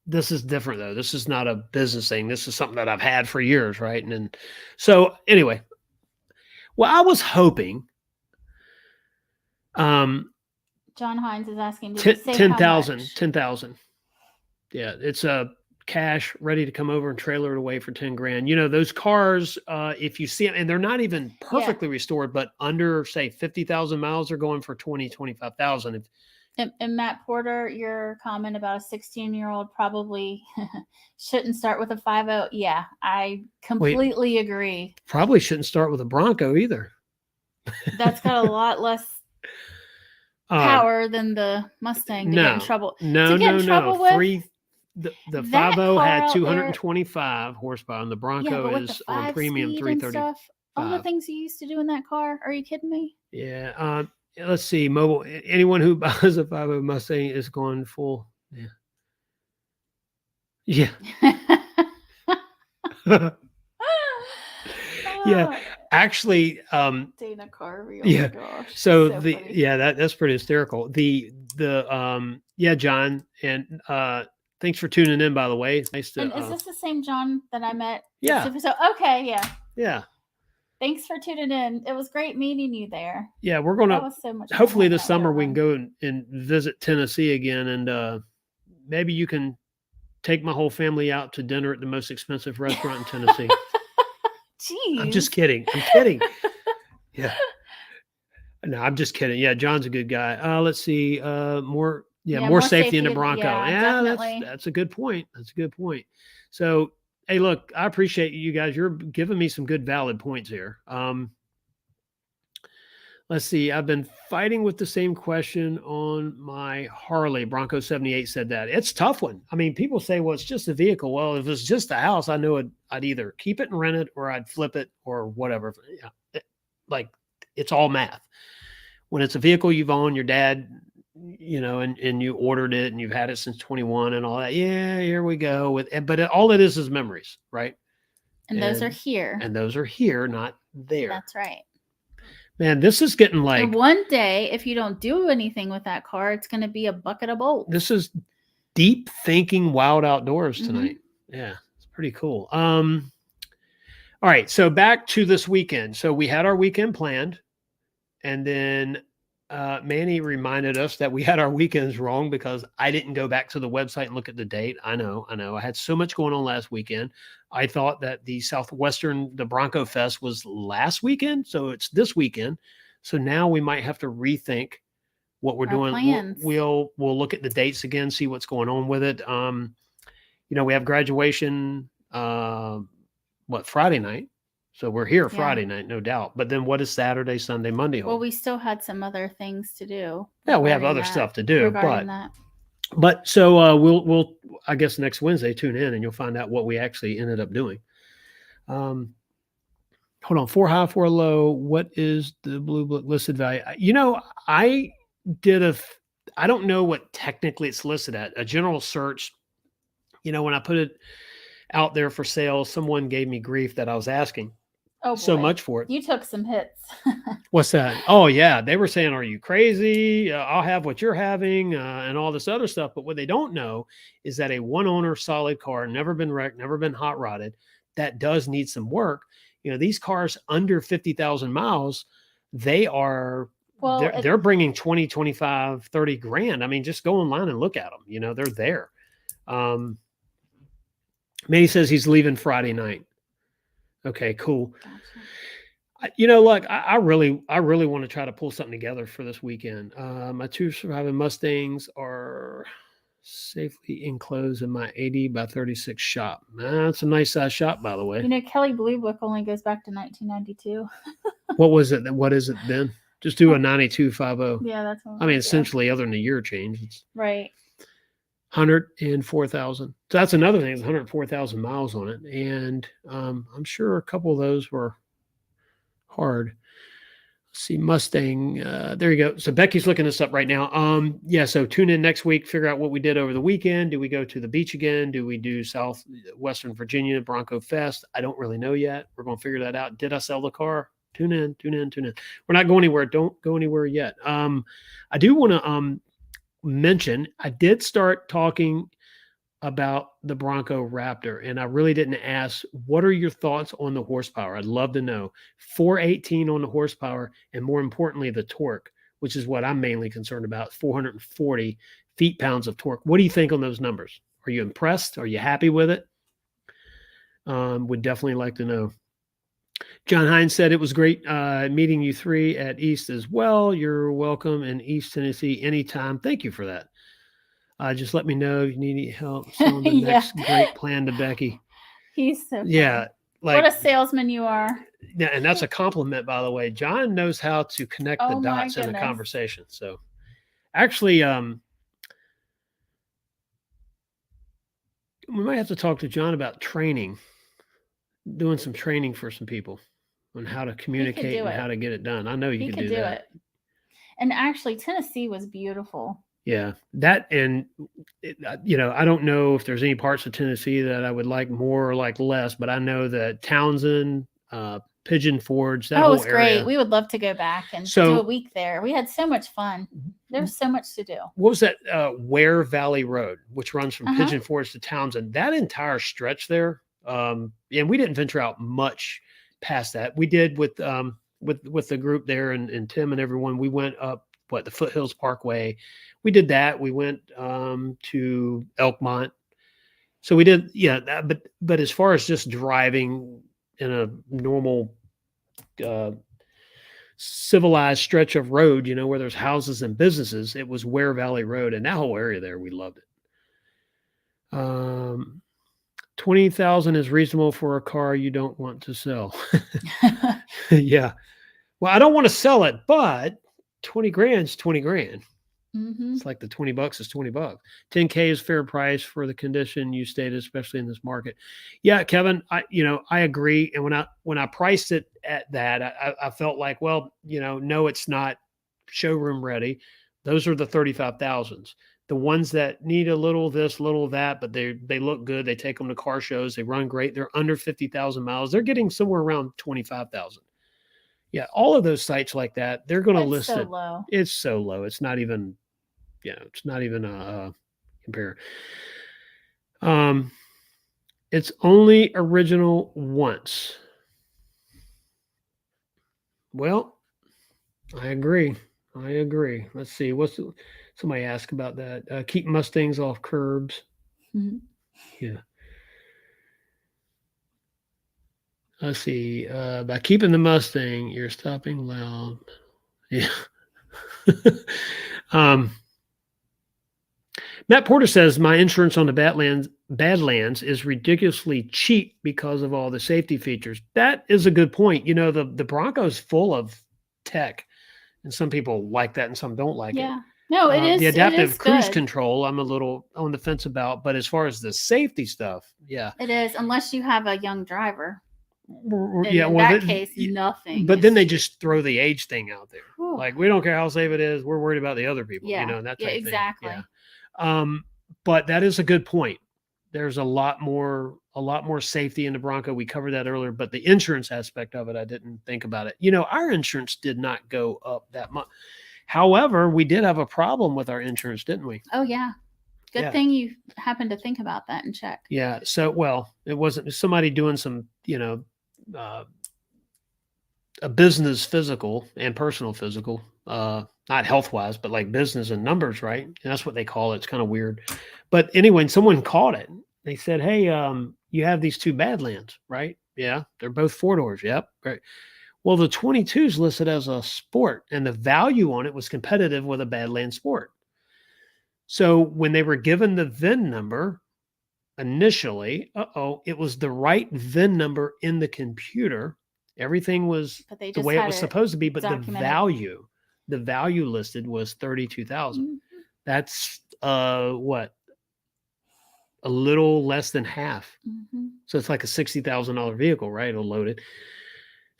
This is different though. This is not a business thing. This is something that I've had for years, right? And then, so anyway, well, I was hoping. John Hines is asking, 10,000. Yeah, it's a cash ready to come over and trailer it away for 10 grand. You know, those cars, if you see them, and they're not even perfectly restored, but under say 50,000 miles, are going for 20, 25,000. And Matt Porter, your comment about a 16-year-old probably shouldn't start with a 5.0. Yeah, I completely agree. Probably shouldn't start with a Bronco either. That's got a lot less power than the Mustang to get in trouble. No. The 5.0 had 225 horsepower, and the Bronco is on premium 330. All the things you used to do in that car. Are you kidding me? Yeah. Let's see. Mobile. Anyone who buys a 5.0 Mustang is going full. Yeah. Yeah. Actually, Dana Carvey. Oh yeah. My gosh. So funny. That's pretty hysterical. John, and thanks for tuning in, by the way. It's nice to. And is this the same John that I met? Yeah. So okay. Yeah. Yeah. Thanks for tuning in. It was great meeting you there. Yeah, we're gonna. That was so much hopefully this summer we can go and visit Tennessee again, and maybe you can take my whole family out to dinner at the most expensive restaurant in Tennessee. Jeez. I'm just kidding. Yeah. No, I'm just kidding. Yeah, John's a good guy. Let's see. More safety in a Bronco. Yeah, that's a good point. So, hey, look, I appreciate you guys. You're giving me some good valid points here. Let's see. I've been fighting with the same question on my Harley. Bronco 78 said that. It's a tough one. I mean, people say, well, it's just a vehicle. Well, if it's just a house, I know I'd either keep it and rent it, or I'd flip it, or whatever. Yeah. It's all math. When it's a vehicle you've owned, your dad, and you ordered it and you've had it since 21 and all that. Yeah, here we go. But all it is memories, right? And those are here. And those are here, not there. That's right. Man, this is getting like. And one day, if you don't do anything with that car, it's going to be a bucket of bolts. This is deep thinking, wild outdoors tonight. Mm-hmm. Yeah, it's pretty cool. All right, so back to this weekend. So we had our weekend planned, and then Manny reminded us that we had our weekends wrong because I didn't go back to the website and look at the date. I know. I had so much going on last weekend. I thought that the Bronco Fest was last weekend, so it's this weekend. So now we might have to rethink what we're doing. Plans. We'll look at the dates again, see what's going on with it. We have graduation, Friday night. So we're here Friday night, no doubt. But then what is Saturday, Sunday, Monday? Well, we still had some other things to do. Yeah, we have other stuff to do. But we'll I guess next Wednesday tune in and you'll find out what we actually ended up doing. Hold on, 4 high, 4 low. What is the blue book listed value? I don't know what technically it's listed at. A general search. When I put it out there for sale, someone gave me grief that I was asking so much for it. You took some hits. What's that? Oh yeah. They were saying, are you crazy? I'll have what you're having and all this other stuff. But what they don't know is that a one owner solid car, never been wrecked, never been hot rodded, that does need some work. These cars under 50,000 miles, they're bringing 20, 25, 30 grand. I mean, just go online and look at them, they're there. Manny says he's leaving Friday night. Okay, cool. Gotcha. Look, I really want to try to pull something together for this weekend. My 2 surviving Mustangs are safely enclosed in my 80 by 36 shop. That's a nice size shop, by the way. Kelly Blue Book only goes back to 1992. What was it? What is it then? Just do a 9250. Yeah, that's what essentially, other than the year change. It's right. 104,000. So that's another thing. It's 104,000 miles on it. And I'm sure a couple of those were hard. Let's see, Mustang. There you go. So Becky's looking this up right now. So tune in next week, figure out what we did over the weekend. Do we go to the beach again? Do we do Southwestern Virginia Bronco Fest? I don't really know yet. We're going to figure that out. Did I sell the car? Tune in. We're not going anywhere. Don't go anywhere yet. I do want to mention, I did start talking about the Bronco Raptor, and I really didn't ask, what are your thoughts on the horsepower? I'd love to know. 418 on the horsepower, and more importantly, the torque, which is what I'm mainly concerned about, 440 feet-pounds of torque. What do you think on those numbers? Are you impressed? Are you happy with it? Would definitely like to know. John Hines said it was great meeting you 3 at East as well. You're welcome in East Tennessee anytime. Thank you for that. Just let me know if you need any help selling the next great plan to Becky. He's so funny. What a salesman you are. Yeah, and that's a compliment, by the way. John knows how to connect the dots in a conversation. So actually, we might have to talk to John about doing some training for some people on how to communicate and how to get it done. I know you can do that. And actually, Tennessee was beautiful. Yeah, that, and I don't know if there's any parts of Tennessee that I would like more or like less, but I know that Townsend, Pigeon Forge, that whole was great. Area. We would love to go back and do a week there. We had so much fun. There's so much to do. What was that? Ware Valley Road, which runs from Pigeon Forge to Townsend. That entire stretch there. And we didn't venture out much past that. We did with the group there and Tim and everyone. We went up the Foothills Parkway. We did that. We went to Elkmont. So we did, but as far as just driving in a normal civilized stretch of road, where there's houses and businesses, it was Ware Valley Road, and that whole area there, we loved it. 20,000 is reasonable for a car you don't want to sell. Yeah. Well, I don't want to sell it, but 20 grand is 20 grand. Mm-hmm. It's like the $20 is $20. 10K is fair price for the condition you stated, especially in this market. Yeah, Kevin, I agree. And when I priced it at that, I felt like, well, no, it's not showroom ready. Those are the 35,000s. The ones that need a little this, little that, but they look good. They take them to car shows. They run great. They're under 50,000 miles. They're getting somewhere around 25,000. Yeah, all of those sites like that, they're going to list it. Low. It's so low. It's not even, a compare. It's only original once. Well, I agree. I agree. Let's see. Somebody asked about that? Keep Mustangs off curbs. Mm-hmm. Yeah. Let's see. By keeping the Mustang, you're stopping loud. Yeah. um, Matt Porter says my insurance on the Badlands is ridiculously cheap because of all the safety features. That is a good point. You know, the Bronco's full of tech, and some people like that and some don't like it. Yeah. No, it is. The adaptive it is cruise good. control, I'm a little on the fence about, but as far as the safety stuff, yeah. It is, unless you have a young driver. Yeah, in that case, nothing. But then they just throw the age thing out there. Whew. Like, we don't care how safe it is. We're worried about the other people, Yeah. you know, and that type exactly. thing. Yeah. But that is a good point. There's a lot more safety in the Bronco. We covered that earlier, but the insurance aspect of it, I didn't think about it. You know, our insurance did not go up that much. However, we did have a problem with our insurance, didn't we? Oh, yeah. Good thing you happened to think about that and check. Yeah. So, well, it wasn't somebody doing some, you know, a business physical and personal physical, not health wise, but like business and numbers, right? And that's what they call it. It's kind of weird. But anyway, someone caught it. They said, hey, you have these two Badlands, right? Yeah. They're both 4-doors. Yep. Right. Well, the 22 is listed as a sport, and the value on it was competitive with a Badland Sport. So when they were given the VIN number initially, it was the right VIN number in the computer. Everything was the way it was supposed to be, but the value listed was $32,000. Mm-hmm. That's what? A little less than half. Mm-hmm. So it's like a $60,000 vehicle, right? It'll load it.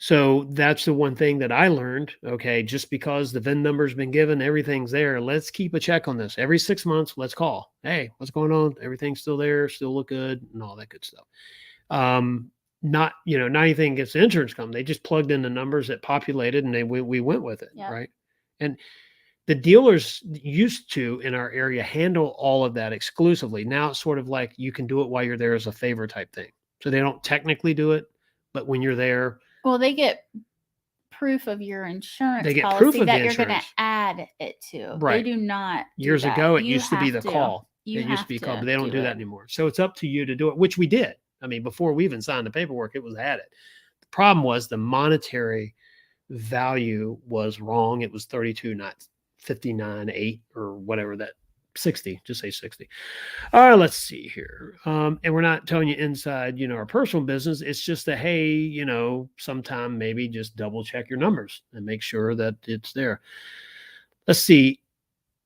So that's the one thing that I learned. Okay, just because the VIN number's been given, everything's there. Let's keep a check on this. Every 6 months, let's call. Hey, what's going on? Everything's still there, still look good, and all that good stuff. Not anything against the insurance company. They just plugged in the numbers that populated, and we went with it, right? And the dealers used to in our area handle all of that exclusively. Now it's sort of like you can do it while you're there as a favor type thing. So they don't technically do it, but when you're there. Well, they get proof of your insurance policy that you're going to add it to. Right. They do not. Years ago, it used to be the call. It used to be called, but they don't do that anymore. So it's up to you to do it, which we did. I mean, before we even signed the paperwork, it was added. The problem was the monetary value was wrong. It was 32, not 59.8 or whatever that 60, just say 60. All right, let's see here. And we're not telling you inside, our personal business. It's just that, hey, sometime maybe just double check your numbers and make sure that it's there. Let's see.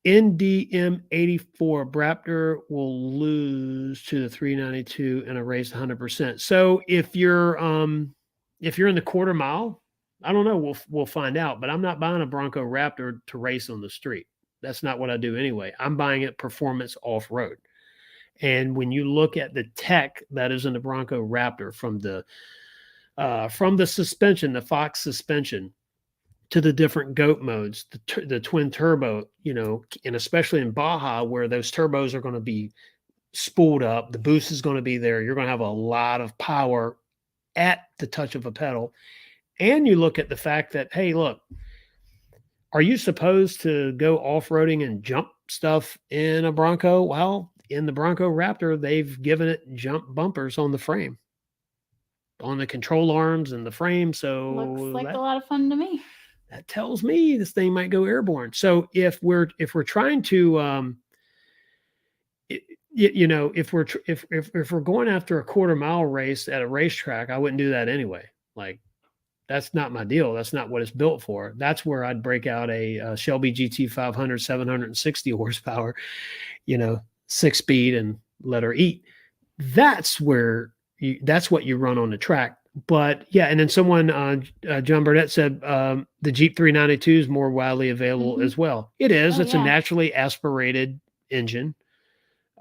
NDM 84 Raptor will lose to the 392 and a race 100%. So if you're in the quarter mile, I don't know. We'll find out. But I'm not buying a Bronco Raptor to race on the street. That's not what I do anyway. I'm buying it performance off-road. And when you look at the tech that is in the Bronco Raptor, from the suspension, the Fox suspension, to the different GOAT modes, the twin turbo, and especially in Baja where those turbos are going to be spooled up, the boost is going to be there. You're going to have a lot of power at the touch of a pedal. And you look at the fact that, hey, look, are you supposed to go off-roading and jump stuff in a Bronco? Well, in the Bronco Raptor, they've given it jump bumpers on the frame, on the control arms and the frame. So looks like a lot of fun to me. That tells me this thing might go airborne. So if we're trying to, if we're going after a quarter mile race at a racetrack, I wouldn't do that anyway. Like, that's not my deal. That's not what it's built for. That's where I'd break out a Shelby GT 500, 760 horsepower, 6-speed, and let her eat. That's what you run on the track. But yeah, and then someone, John Burnett said the Jeep 392 is more widely available as well. It is. It's a naturally aspirated engine.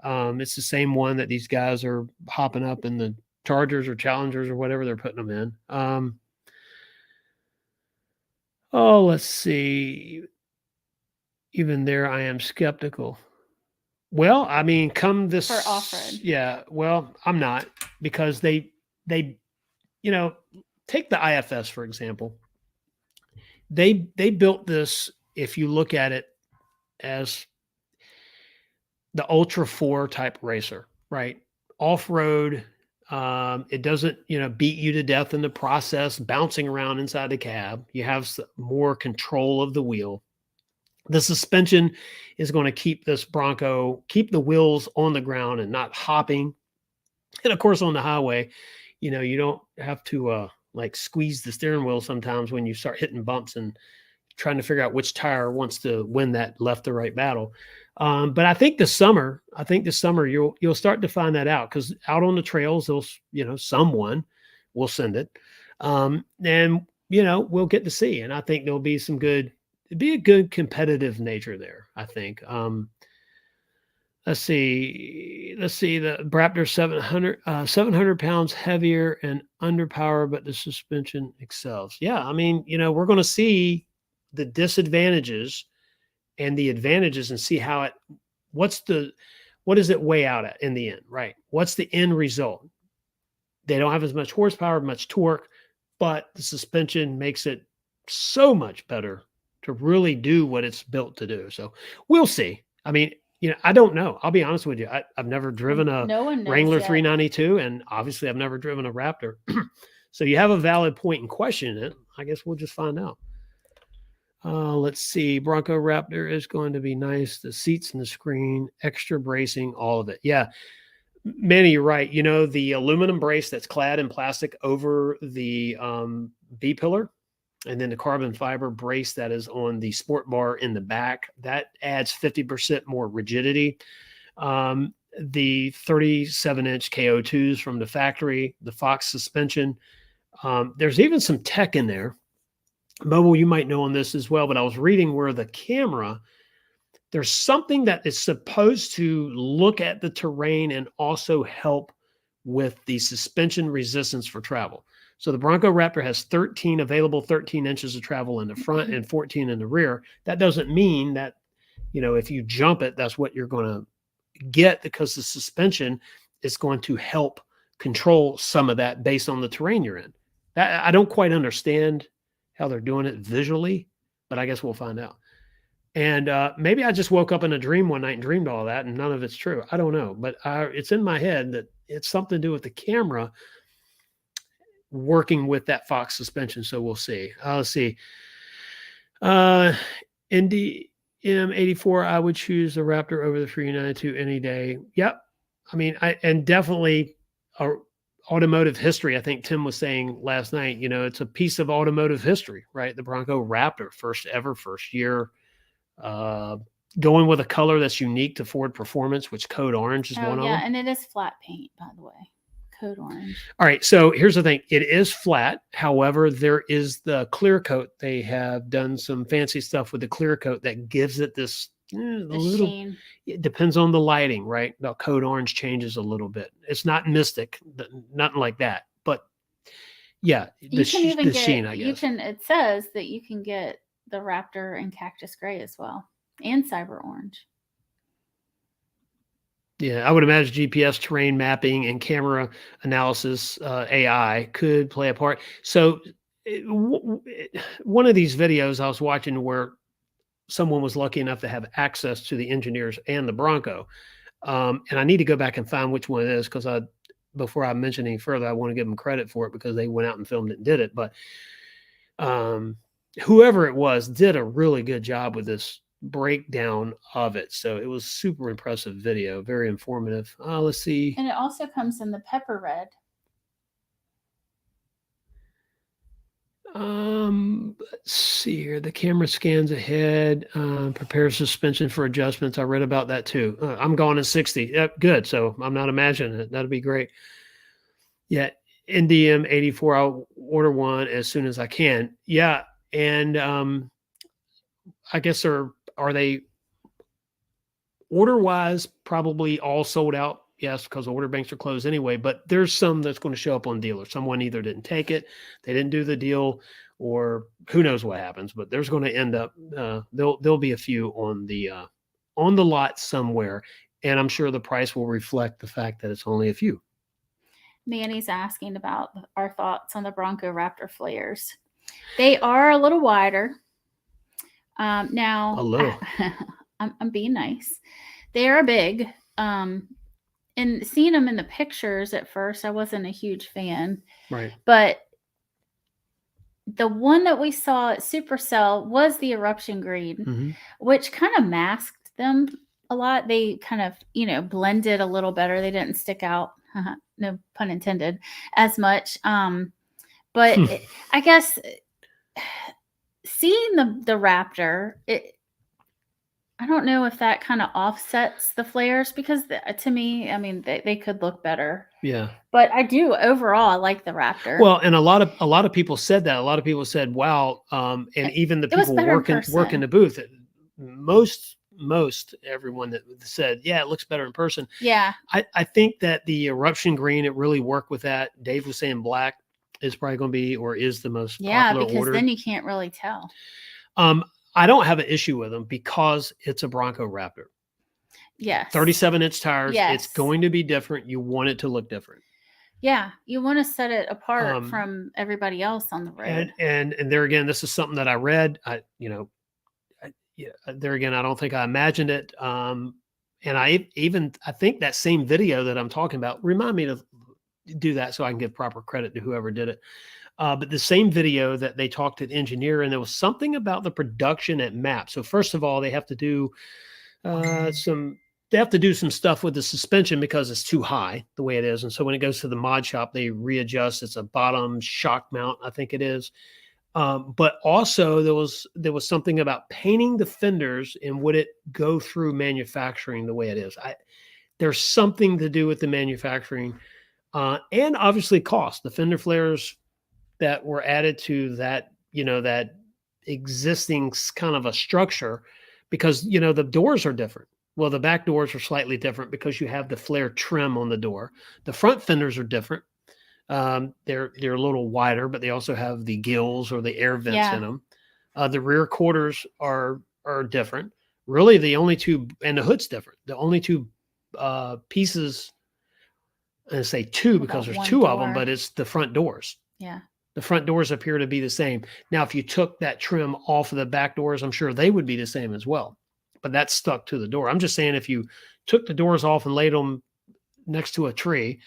It's the same one that these guys are hopping up in the Chargers or Challengers or whatever they're putting them in. Let's see. Even there, I am skeptical. Well, I mean, come this for off-road. Yeah. Well, I'm not, because they take the IFS, for example. They built this if you look at it as the Ultra 4 type racer, right? Off-road, it doesn't, beat you to death in the process, bouncing around inside the cab. You have more control of the wheel. The suspension is going to keep this Bronco, keep the wheels on the ground and not hopping. And of course, on the highway, you don't have to like squeeze the steering wheel sometimes when you start hitting bumps and trying to figure out which tire wants to win that left or right battle. But I think this summer you'll start to find that out, because out on the trails, someone will send it, and we'll get to see. And I think there'll be it'd be a good competitive nature there, I think. Let's see. The Raptor 700 pounds heavier and underpowered, but the suspension excels. Yeah, I mean, we're going to see the disadvantages and the advantages and see what does it weigh out at in the end, right? What's the end result? They don't have as much horsepower, much torque, but the suspension makes it so much better to really do what it's built to do. So we'll see. I mean, I don't know. I'll be honest with you. I've never driven a Wrangler 392, and obviously I've never driven a Raptor. So you have a valid point in questioning it. I guess we'll just find out. Let's see. Bronco Raptor is going to be nice. The seats and the screen, extra bracing, all of it. Yeah. Manny, you're right. The aluminum brace that's clad in plastic over the B-pillar, and then the carbon fiber brace that is on the sport bar in the back, that adds 50% more rigidity. The 37-inch KO2s from the factory, the Fox suspension. There's even some tech in there. Mobile, you might know on this as well, but I was reading where the camera, there's something that is supposed to look at the terrain and also help with the suspension resistance for travel. So the Bronco Raptor has 13 inches of travel in the front and 14 in the rear. That doesn't mean that, if you jump it, that's what you're going to get, because the suspension is going to help control some of that based on the terrain you're in. I don't quite understand how they're doing it visually, but I guess we'll find out. And maybe I just woke up in a dream one night and dreamed all that, and none of it's true. I don't know, but it's in my head that it's something to do with the camera working with that Fox suspension. So we'll see. Let's see. Indy M84, I would choose the Raptor over the 392 any day. Yep. I mean, and definitely automotive history. I think Tim was saying last night, it's a piece of automotive history, right? The Bronco Raptor, first year, going with a color that's unique to Ford Performance, which Code Orange is one of them. Yeah, and it is flat paint, by the way. Code Orange. All right, so here's the thing. It is flat. However, there is the clear coat. They have done some fancy stuff with the clear coat that gives it this little sheen. It depends on the lighting, right? The Code Orange changes a little bit. It's not mystic, nothing like that. But yeah, the sheen, I guess. It says that you can get the Raptor in Cactus Gray as well, and Cyber Orange. Yeah, I would imagine GPS terrain mapping and camera analysis, AI, could play a part. So one of these videos I was watching where someone was lucky enough to have access to the engineers and the Bronco. And I need to go back and find which one it is, because before I mention any further, I want to give them credit for it because they went out and filmed it and did it. But whoever it was did a really good job with this breakdown of it. So it was super impressive video, very informative. Let's see. And it also comes in the pepper red. Let's see here. The camera scans ahead, prepares suspension for adjustments. I read about that too. I'm going in 60. Good. So I'm not imagining it. That'd be great. Yeah. NDM 84. I'll order one as soon as I can. Yeah. And I guess are they order wise probably all sold out? Yes, because order banks are closed anyway, but there's some that's going to show up on dealer. Someone either didn't take it, they didn't do the deal, or who knows what happens, but there's going to end up, there'll be a few on the lot somewhere. And I'm sure the price will reflect the fact that it's only a few. Manny's asking about our thoughts on the Bronco Raptor flares. They are a little wider. Now, A little. I'm being nice. They are big. And seeing them in the pictures at first, I wasn't a huge fan. Right. But the one that we saw at Supercell was the Eruption green, which kind of masked them a lot. They kind of, blended a little better. They didn't stick out, no pun intended, as much. But I guess seeing the Raptor, I don't know if that kind of offsets the flares, because to me, I mean, they could look better. Yeah. But I do overall, I like the Raptor. Well, and a lot of people said that. A lot of people said, "Wow!" And even the people working the booth, most everyone that said, "Yeah, it looks better in person." Yeah. I think that the Eruption green, it really worked with that. Dave was saying black is probably going to be, or is the most popular because order. Then you can't really tell. I don't have an issue with them because it's a Bronco Raptor. Yes. 37-inch tires. Yes. It's going to be different. You want it to look different. Yeah, you want to set it apart from everybody else on the road. And there again, this is something that I read. There again, I don't think I imagined it. And I think that same video that I'm talking about, remind me to do that so I can give proper credit to whoever did it. But the same video that they talked to the engineer, and there was something about the production at MAP. So first of all, they have to do some stuff with the suspension because it's too high the way it is. And so when it goes to the mod shop, they readjust. It's a bottom shock mount, I think it is. But also there was something about painting the fenders and would it go through manufacturing the way it is. There's something to do with the manufacturing and obviously cost. The fender flares that were added to that, that existing kind of a structure, because, the doors are different. Well, the back doors are slightly different because you have the flare trim on the door. The front fenders are different. They're a little wider, but they also have the gills or the air vents in them. The rear quarters are different. Really, the only two, and the hood's different. The only two pieces, and I say two because there's two of them, but it's the front doors. Yeah. The front doors appear to be the same. Now, if you took that trim off of the back doors, I'm sure they would be the same as well. But that's stuck to the door. I'm just saying if you took the doors off and laid them next to a tree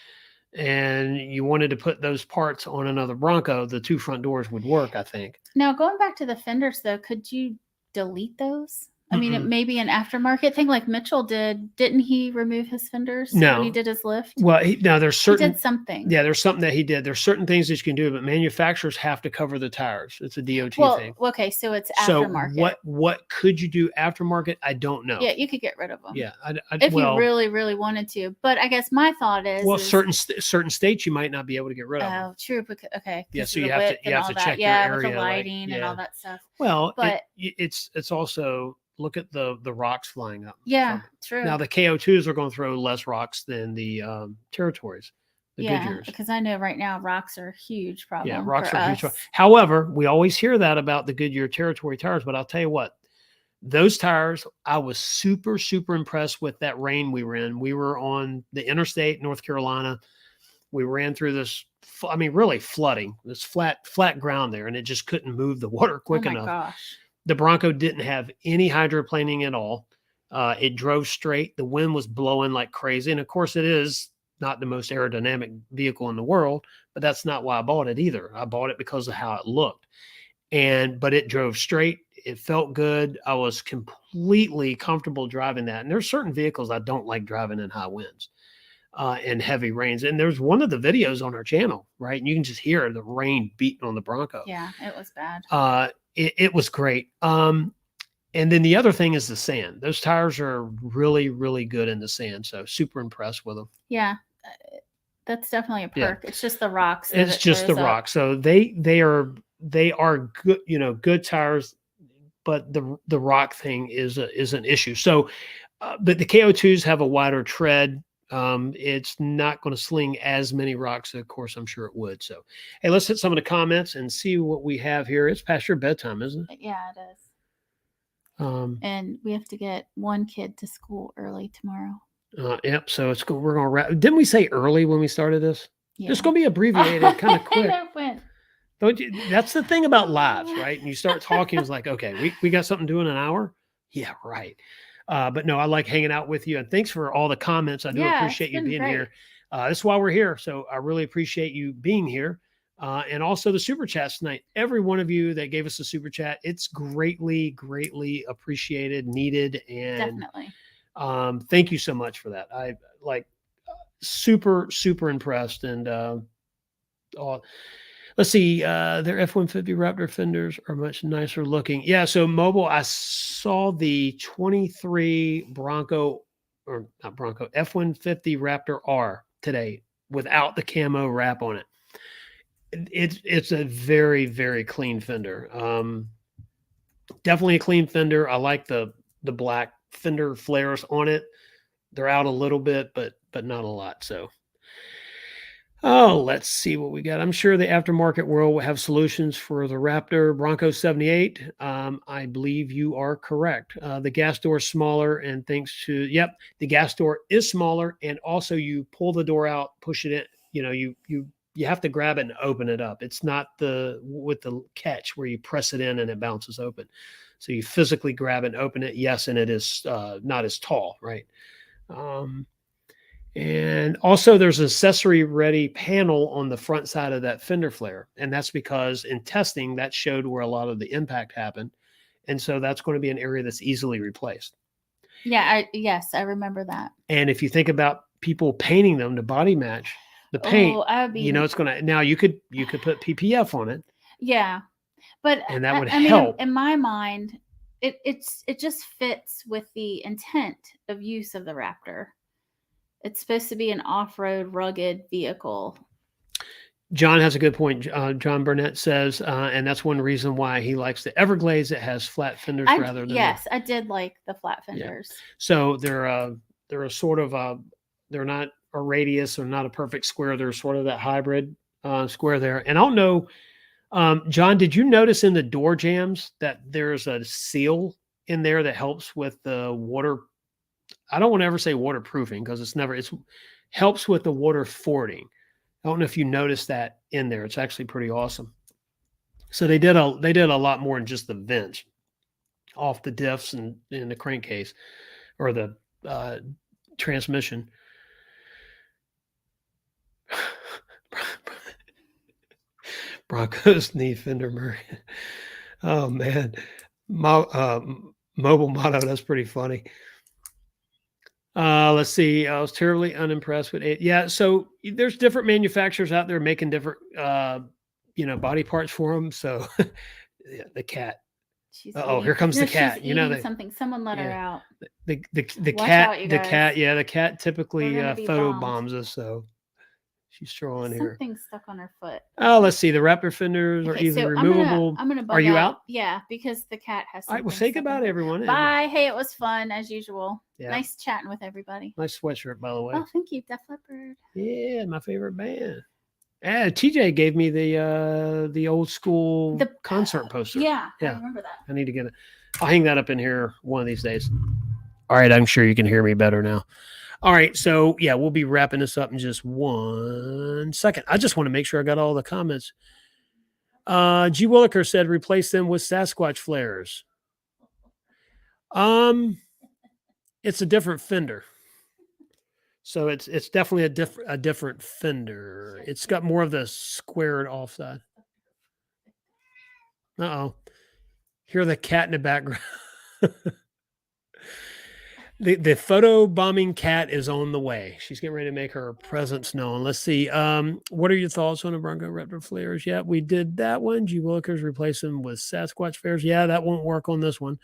and you wanted to put those parts on another Bronco, the two front doors would work, I think. Now, going back to the fenders, though, could you delete those? I mean, it may be an aftermarket thing like Mitchell did. Didn't he remove his fenders when he did his lift? Well, there's certain... He did something. Yeah, there's something that he did. There's certain things that you can do, but manufacturers have to cover the tires. It's a DOT thing. Okay, so it's aftermarket. So what could you do aftermarket? I don't know. Yeah, you could get rid of them. Yeah. If you really, really wanted to. But I guess my thought is... Well, certain states you might not be able to get rid of them. Oh, true. Okay. Yeah, so you have to check your area. With the lighting and all that stuff. Well, but it's also... Look at the rocks flying up. Yeah, true. Now the KO2s are going to throw less rocks than the Territories, the Goodyears. Because I know right now rocks are a huge problem. Yeah, rocks are a huge problem. However, we always hear that about the Goodyear Territory tires, but I'll tell you what, those tires, I was super, super impressed with that rain we were in. We were on the interstate, North Carolina. We ran through this, really flooding, this flat ground there, and it just couldn't move the water quick enough. Gosh. The Bronco didn't have any hydroplaning at all. It drove straight. The wind was blowing like crazy. And of course, it is not the most aerodynamic vehicle in the world, but that's not why I bought it either. I bought it because of how it looked. But it drove straight. It felt good. I was completely comfortable driving that. And there's certain vehicles I don't like driving in high winds and heavy rains. And there's one of the videos on our channel, right? And you can just hear the rain beating on the Bronco. Yeah, it was bad. It was great. And then the other thing is the sand. Those tires are really, really good in the sand. So super impressed with them. Yeah, that's definitely a perk. Yeah. It's just the rocks. It's just the rocks. So they are good, good tires, but the rock thing is an issue. So, but the KO2s have a wider tread. It's not going to sling as many rocks. Of course, I'm sure it would. So, hey, let's hit some of the comments and see what we have here. It's past your bedtime, isn't it? Yeah, it is. And we have to get one kid to school early tomorrow. Yep. So we're going to wrap. Didn't we say early when we started this? Yeah. It's going to be abbreviated kind of quick. Don't you, that's the thing about lives, right? And you start talking, it's like, okay, we got something to do in an hour. Yeah, right. But no, I like hanging out with you, and thanks for all the comments. I do appreciate you being here. This is why we're here. So I really appreciate you being here. And also the super chats tonight. Every one of you that gave us a super chat, it's greatly, greatly appreciated, needed, and definitely. Thank you so much for that. I like super, super impressed. And let's see, their F-150 Raptor fenders are much nicer looking. Yeah. So mobile, I saw the 23 Bronco, or not Bronco, F-150 Raptor R today without the camo wrap on it. It's a very, very clean fender. Definitely a clean fender. I like the black fender flares on it. They're out a little bit, but not a lot. So, let's see what we got. I'm sure the aftermarket world will have solutions for the Raptor Bronco 78. I believe you are correct. The gas door is smaller, and thanks to the gas door is smaller, and also you pull the door out, push it in. You know, you have to grab it and open it up. It's not with the catch where you press it in and it bounces open. So you physically grab it and open it. Yes, and it is not as tall, right? And also there's an accessory ready panel on the front side of that fender flare. And that's because in testing that showed where a lot of the impact happened. And so that's going to be an area that's easily replaced. Yeah. I remember that. And if you think about people painting them to body match the paint, it's going to, now you could put PPF on it. Yeah. But and that would help. In my mind, it just fits with the intent of use of the Raptor. It's supposed to be an off-road rugged vehicle. John has a good point. John Burnett says, and that's one reason why he likes the Everglades. It has flat fenders rather than. Yes, I did like the flat fenders. Yeah. So they're a sort of they're not a radius or not a perfect square. They're sort of that hybrid square there. And I don't know, John, did you notice in the door jambs that there's a seal in there that helps with the water? I don't want to ever say waterproofing because it helps with the water fording. I don't know if you noticed that in there. It's actually pretty awesome. So they did a lot more than just the vents off the diffs and in the crankcase or the transmission. Broncos need fender Murray. Oh man, mobile motto. That's pretty funny. Let's see. I was terribly unimpressed with it. Yeah. So there's different manufacturers out there making different, body parts for them. So the cat. Here comes the cat. Something. Someone let her out. The cat. The cat. Yeah, the cat typically photo bombs us. So she's strolling here. Something stuck on her foot. Oh, let's see. The Raptor fenders are either removable. I'm gonna. Are you out? Yeah, because the cat has. All right. Well, say goodbye to everyone. Bye. Hey, it was fun as usual. Yeah. Nice chatting with everybody. Nice sweatshirt, by the way. Oh, thank you, Def Leppard. Yeah, my favorite band. TJ gave me the old school concert poster. Yeah, I remember that. I need to get it. I'll hang that up in here one of these days. All right, I'm sure you can hear me better now. All right, so yeah, we'll be wrapping this up in just 1 second. I just want to make sure I got all the comments. G. Williker said replace them with Sasquatch flares. It's a different fender. So it's definitely a different fender. It's got more of the squared off side. Hear the cat in the background. The photo bombing cat is on the way. She's getting ready to make her presence known. Let's see. What are your thoughts on the Bronco Raptor flares? Yeah, we did that one. G. Willikers replace them with Sasquatch flares. Yeah, that won't work on this one.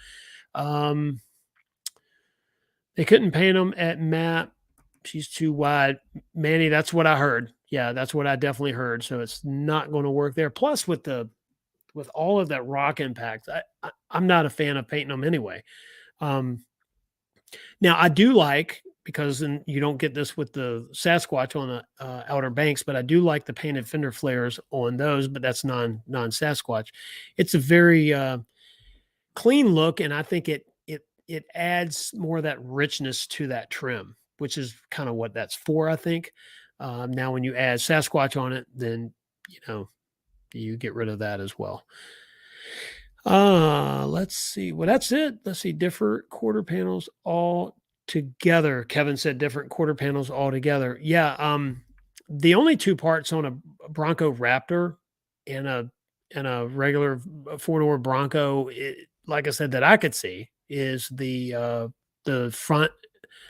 They couldn't paint them at map. She's too wide. Manny, that's what I heard. Yeah, that's what I definitely heard. So it's not going to work there. Plus, with all of that rock impact, I'm not a fan of painting them anyway. Now, I do like, because you don't get this with the Sasquatch on the Outer Banks, but I do like the painted fender flares on those, but that's non-Sasquatch. It's a very clean look, and I think it adds more of that richness to that trim, which is kind of what that's for, I think. Now, when you add Sasquatch on it, then, you get rid of that as well. Let's see. Well, that's it. Let's see. Different quarter panels all together. Kevin said different quarter panels all together. Yeah. The only two parts on a Bronco Raptor and a regular four-door Bronco, like I said, that I could see is the front,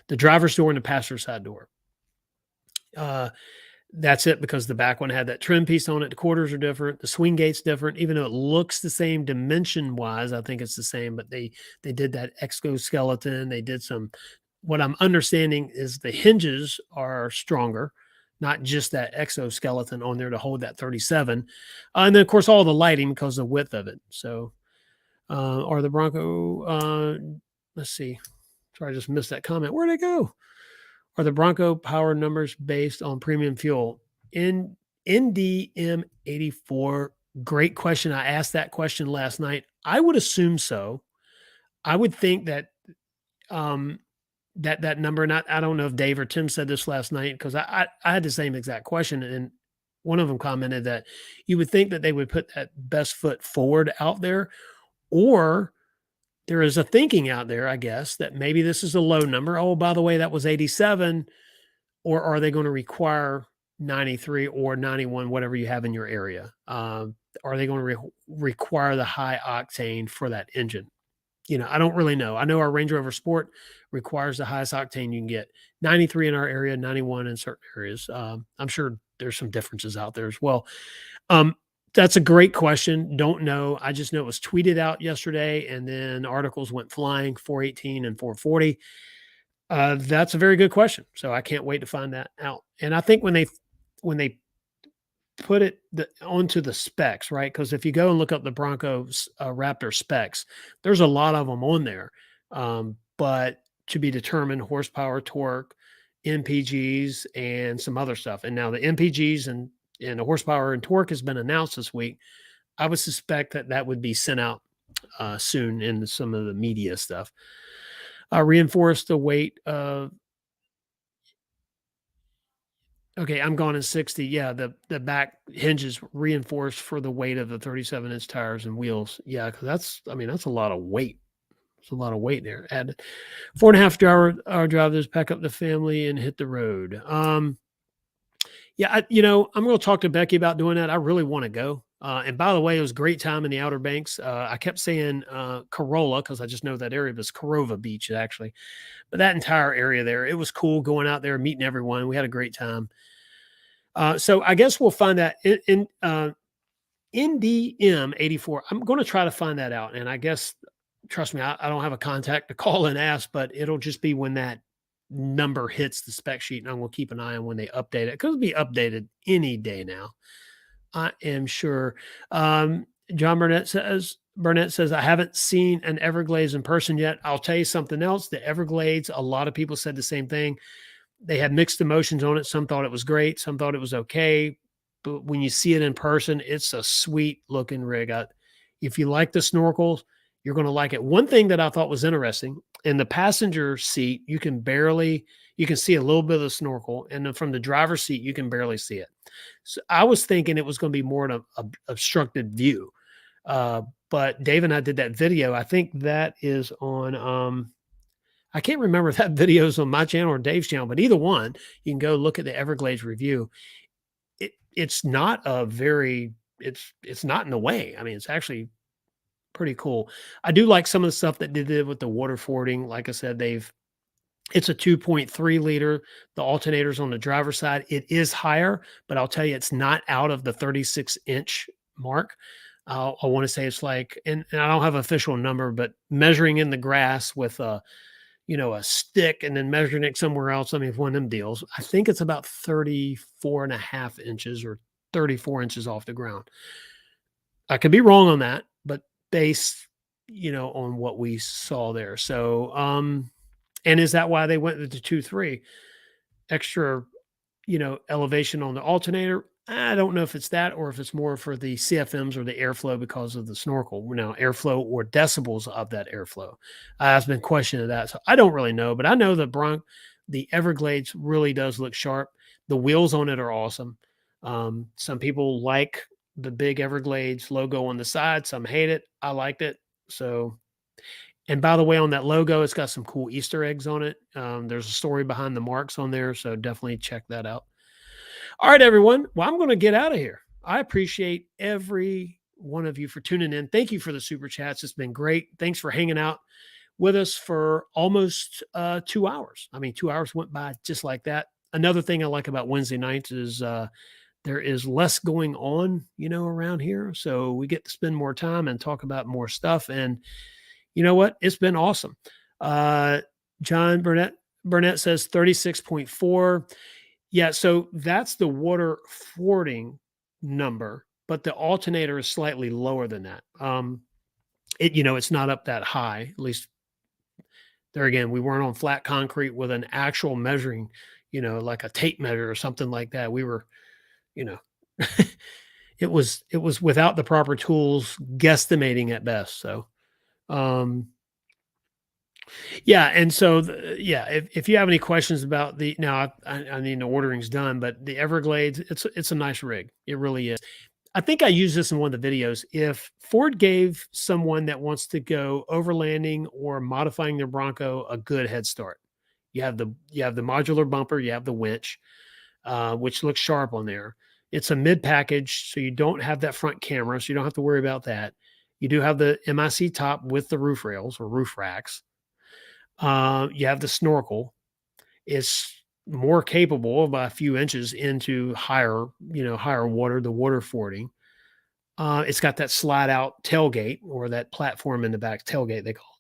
the driver's door and the passenger side door. That's it, because the back one had that trim piece on it. The quarters are different. The swing gate's different, even though it looks the same dimension wise. I think it's the same, but they did that exoskeleton. They did some, what I'm understanding is the hinges are stronger, not just that exoskeleton on there to hold that 37. And then of course, all the lighting because of the width of it. So, or the Bronco, let's see. Sorry, I just missed that comment. Where'd it go? Are the Bronco power numbers based on premium fuel? In NDM84, great question. I asked that question last night. I would assume so. I would think that that number, and I don't know if Dave or Tim said this last night, because I had the same exact question, and one of them commented that you would think that they would put that best foot forward out there, or there is a thinking out there, I guess, that maybe this is a low number. Oh, by the way, that was 87. Or are they going to require 93 or 91, whatever you have in your area? Are they going to require the high octane for that engine? I don't really know. I know our Range Rover Sport requires the highest octane you can get. 93 in our area, 91 in certain areas. I'm sure there's some differences out there as well. That's a great question. Don't know. I just know it was tweeted out yesterday, and then articles went flying, 418 and 440. That's a very good question. So I can't wait to find that out. And I think when they put it onto the specs, right? Because if you go and look up the Bronco Raptor specs, there's a lot of them on there. But to be determined, horsepower, torque, MPGs, and some other stuff. And now the MPGs and the horsepower and torque has been announced this week. I would suspect that would be sent out soon in some of the media stuff. Reinforce the weight of. Okay, I'm going in 60. Yeah, the back hinges reinforced for the weight of the 37-inch tires and wheels. Yeah, because that's a lot of weight. It's a lot of weight there. Add 4.5 hour drive. Just pack up the family and hit the road. Yeah, I'm going to talk to Becky about doing that. I really want to go. And by the way, it was a great time in the Outer Banks. I kept saying Corolla because I just know that area, but it's Corova Beach actually. But that entire area there, it was cool going out there, meeting everyone. We had a great time. So I guess we'll find that in NDM84. I'm going to try to find that out. And I guess, trust me, I don't have a contact to call and ask, but it'll just be when that number hits the spec sheet, and I'm going to keep an eye on when they update it, because it'll be updated any day now, I am sure. John Burnett says, I haven't seen an Everglades in person yet. I'll tell you something else. The Everglades, a lot of people said the same thing. They had mixed emotions on it. Some thought it was great. Some thought it was okay. But when you see it in person, it's a sweet looking rig. If you like the snorkels, you're going to like it. One thing that I thought was interesting, in the passenger seat, you can see a little bit of the snorkel. And then from the driver's seat, you can barely see it. So I was thinking it was going to be more of an obstructed view. But Dave and I did that video. I think that is on, I can't remember if that video is on my channel or Dave's channel, but either one, you can go look at the Everglades review. It's not it's not in the way. I mean, it's actually pretty cool. I do like some of the stuff that they did with the water fording. Like I said, it's a 2.3 liter. The alternators on the driver's side, it is higher, but I'll tell you, it's not out of the 36-inch mark. I want to say it's like, and I don't have an official number, but measuring in the grass with a stick and then measuring it somewhere else. I mean, if one of them deals, I think it's about 34.5 inches or 34 inches off the ground. I could be wrong on that, but based, on what we saw there. So, and is that why they went with the 2.3 extra, elevation on the alternator? I don't know if it's that, or if it's more for the CFMs or the airflow because of the snorkel. Now, airflow or decibels of that airflow. I've been questioning that, so I don't really know. But I know the Everglades really does look sharp. The wheels on it are awesome. Some people like the big Everglades logo on the side. Some hate it. I liked it. So, and by the way, on that logo, it's got some cool Easter eggs on it. There's a story behind the marks on there. So definitely check that out. All right, everyone. Well, I'm going to get out of here. I appreciate every one of you for tuning in. Thank you for the super chats. It's been great. Thanks for hanging out with us for almost 2 hours. I mean, 2 hours went by just like that. Another thing I like about Wednesday nights is there is less going on, around here. So we get to spend more time and talk about more stuff. And you know what? It's been awesome. John Burnett says 36.4. Yeah, so that's the water fording number, but the alternator is slightly lower than that. It's not up that high. At least there again, we weren't on flat concrete with an actual measuring, like a tape measure or something like that. We were, it was without the proper tools, guesstimating at best. So, yeah. And so, if you have any questions about I mean, the ordering's done, but the Everglades, it's a nice rig. It really is. I think I used this in one of the videos. If Ford gave someone that wants to go overlanding or modifying their Bronco a good head start, you have the modular bumper, you have the winch, which looks sharp on there. It's a mid package, so you don't have that front camera, so you don't have to worry about that. You do have the MIC top with the roof rails or roof racks. You have the snorkel. It's more capable by a few inches into higher water, the water fording. It's got that slide out tailgate or that platform in the back, tailgate they call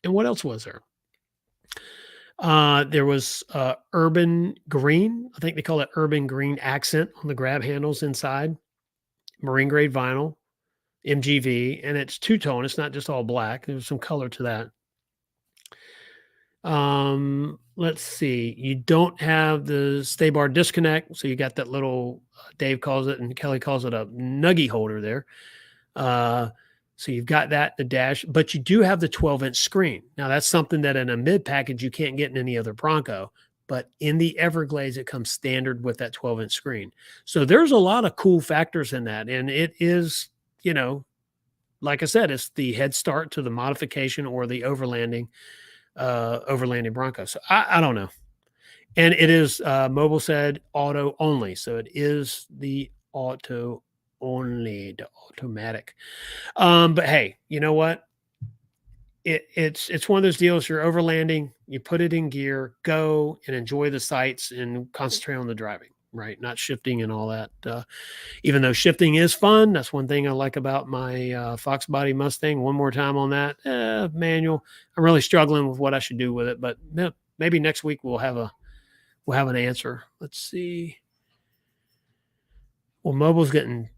it. And what else was there? There was urban green. I think they call it urban green accent on the grab handles inside. Marine grade vinyl, MGV, and it's two-tone. It's not just all black. There's some color to that. Let's see. You don't have the stay bar disconnect, so you got that little Dave calls it and Kelly calls it a nuggie holder there. So you've got that, the dash, but you do have the 12-inch screen. Now that's something that in a mid package you can't get in any other Bronco, but in the Everglades it comes standard with that 12-inch screen. So there's a lot of cool factors in that, and it is, like I said, it's the head start to the modification or the overlanding Bronco. So I don't know. And it is Mobile said auto only. So it is the auto only, the automatic. But hey, you know what? It's one of those deals. You're overlanding, you put it in gear, go and enjoy the sights and concentrate on the driving, right? Not shifting and all that. Even though shifting is fun, that's one thing I like about my Fox Body Mustang. One more time on that manual. I'm really struggling with what I should do with it, but maybe next week we'll have an answer. Let's see. Well, Mobile's getting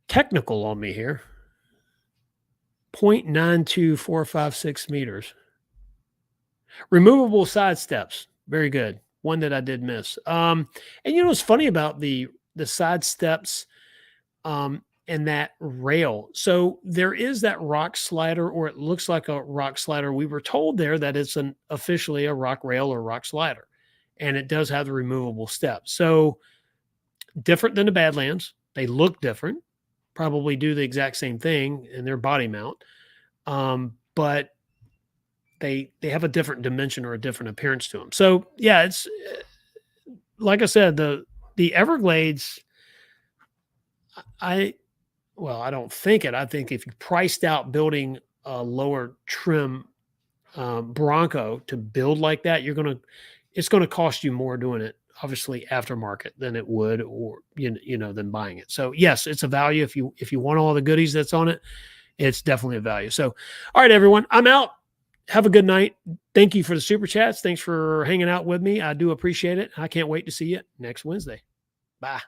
technical on me here. 0.92456 meters. Removable side steps. Very good. One that I did miss. And what's funny about the side steps and that rail. So there is that rock slider, or it looks like a rock slider. We were told there that it's officially a rock rail or rock slider. And it does have the removable steps. So different than the Badlands. They look different. Probably do the exact same thing in their body mount. But they have a different dimension or a different appearance to them. So yeah, it's like I said, the Everglades, I don't think it. I think if you priced out building a lower trim Bronco to build like that, it's going to cost you more doing it, obviously aftermarket, than it would, or than buying it. So yes, it's a value. If you want all the goodies that's on it, it's definitely a value. So, all right, everyone, I'm out. Have a good night. Thank you for the super chats. Thanks for hanging out with me. I do appreciate it. I can't wait to see you next Wednesday. Bye.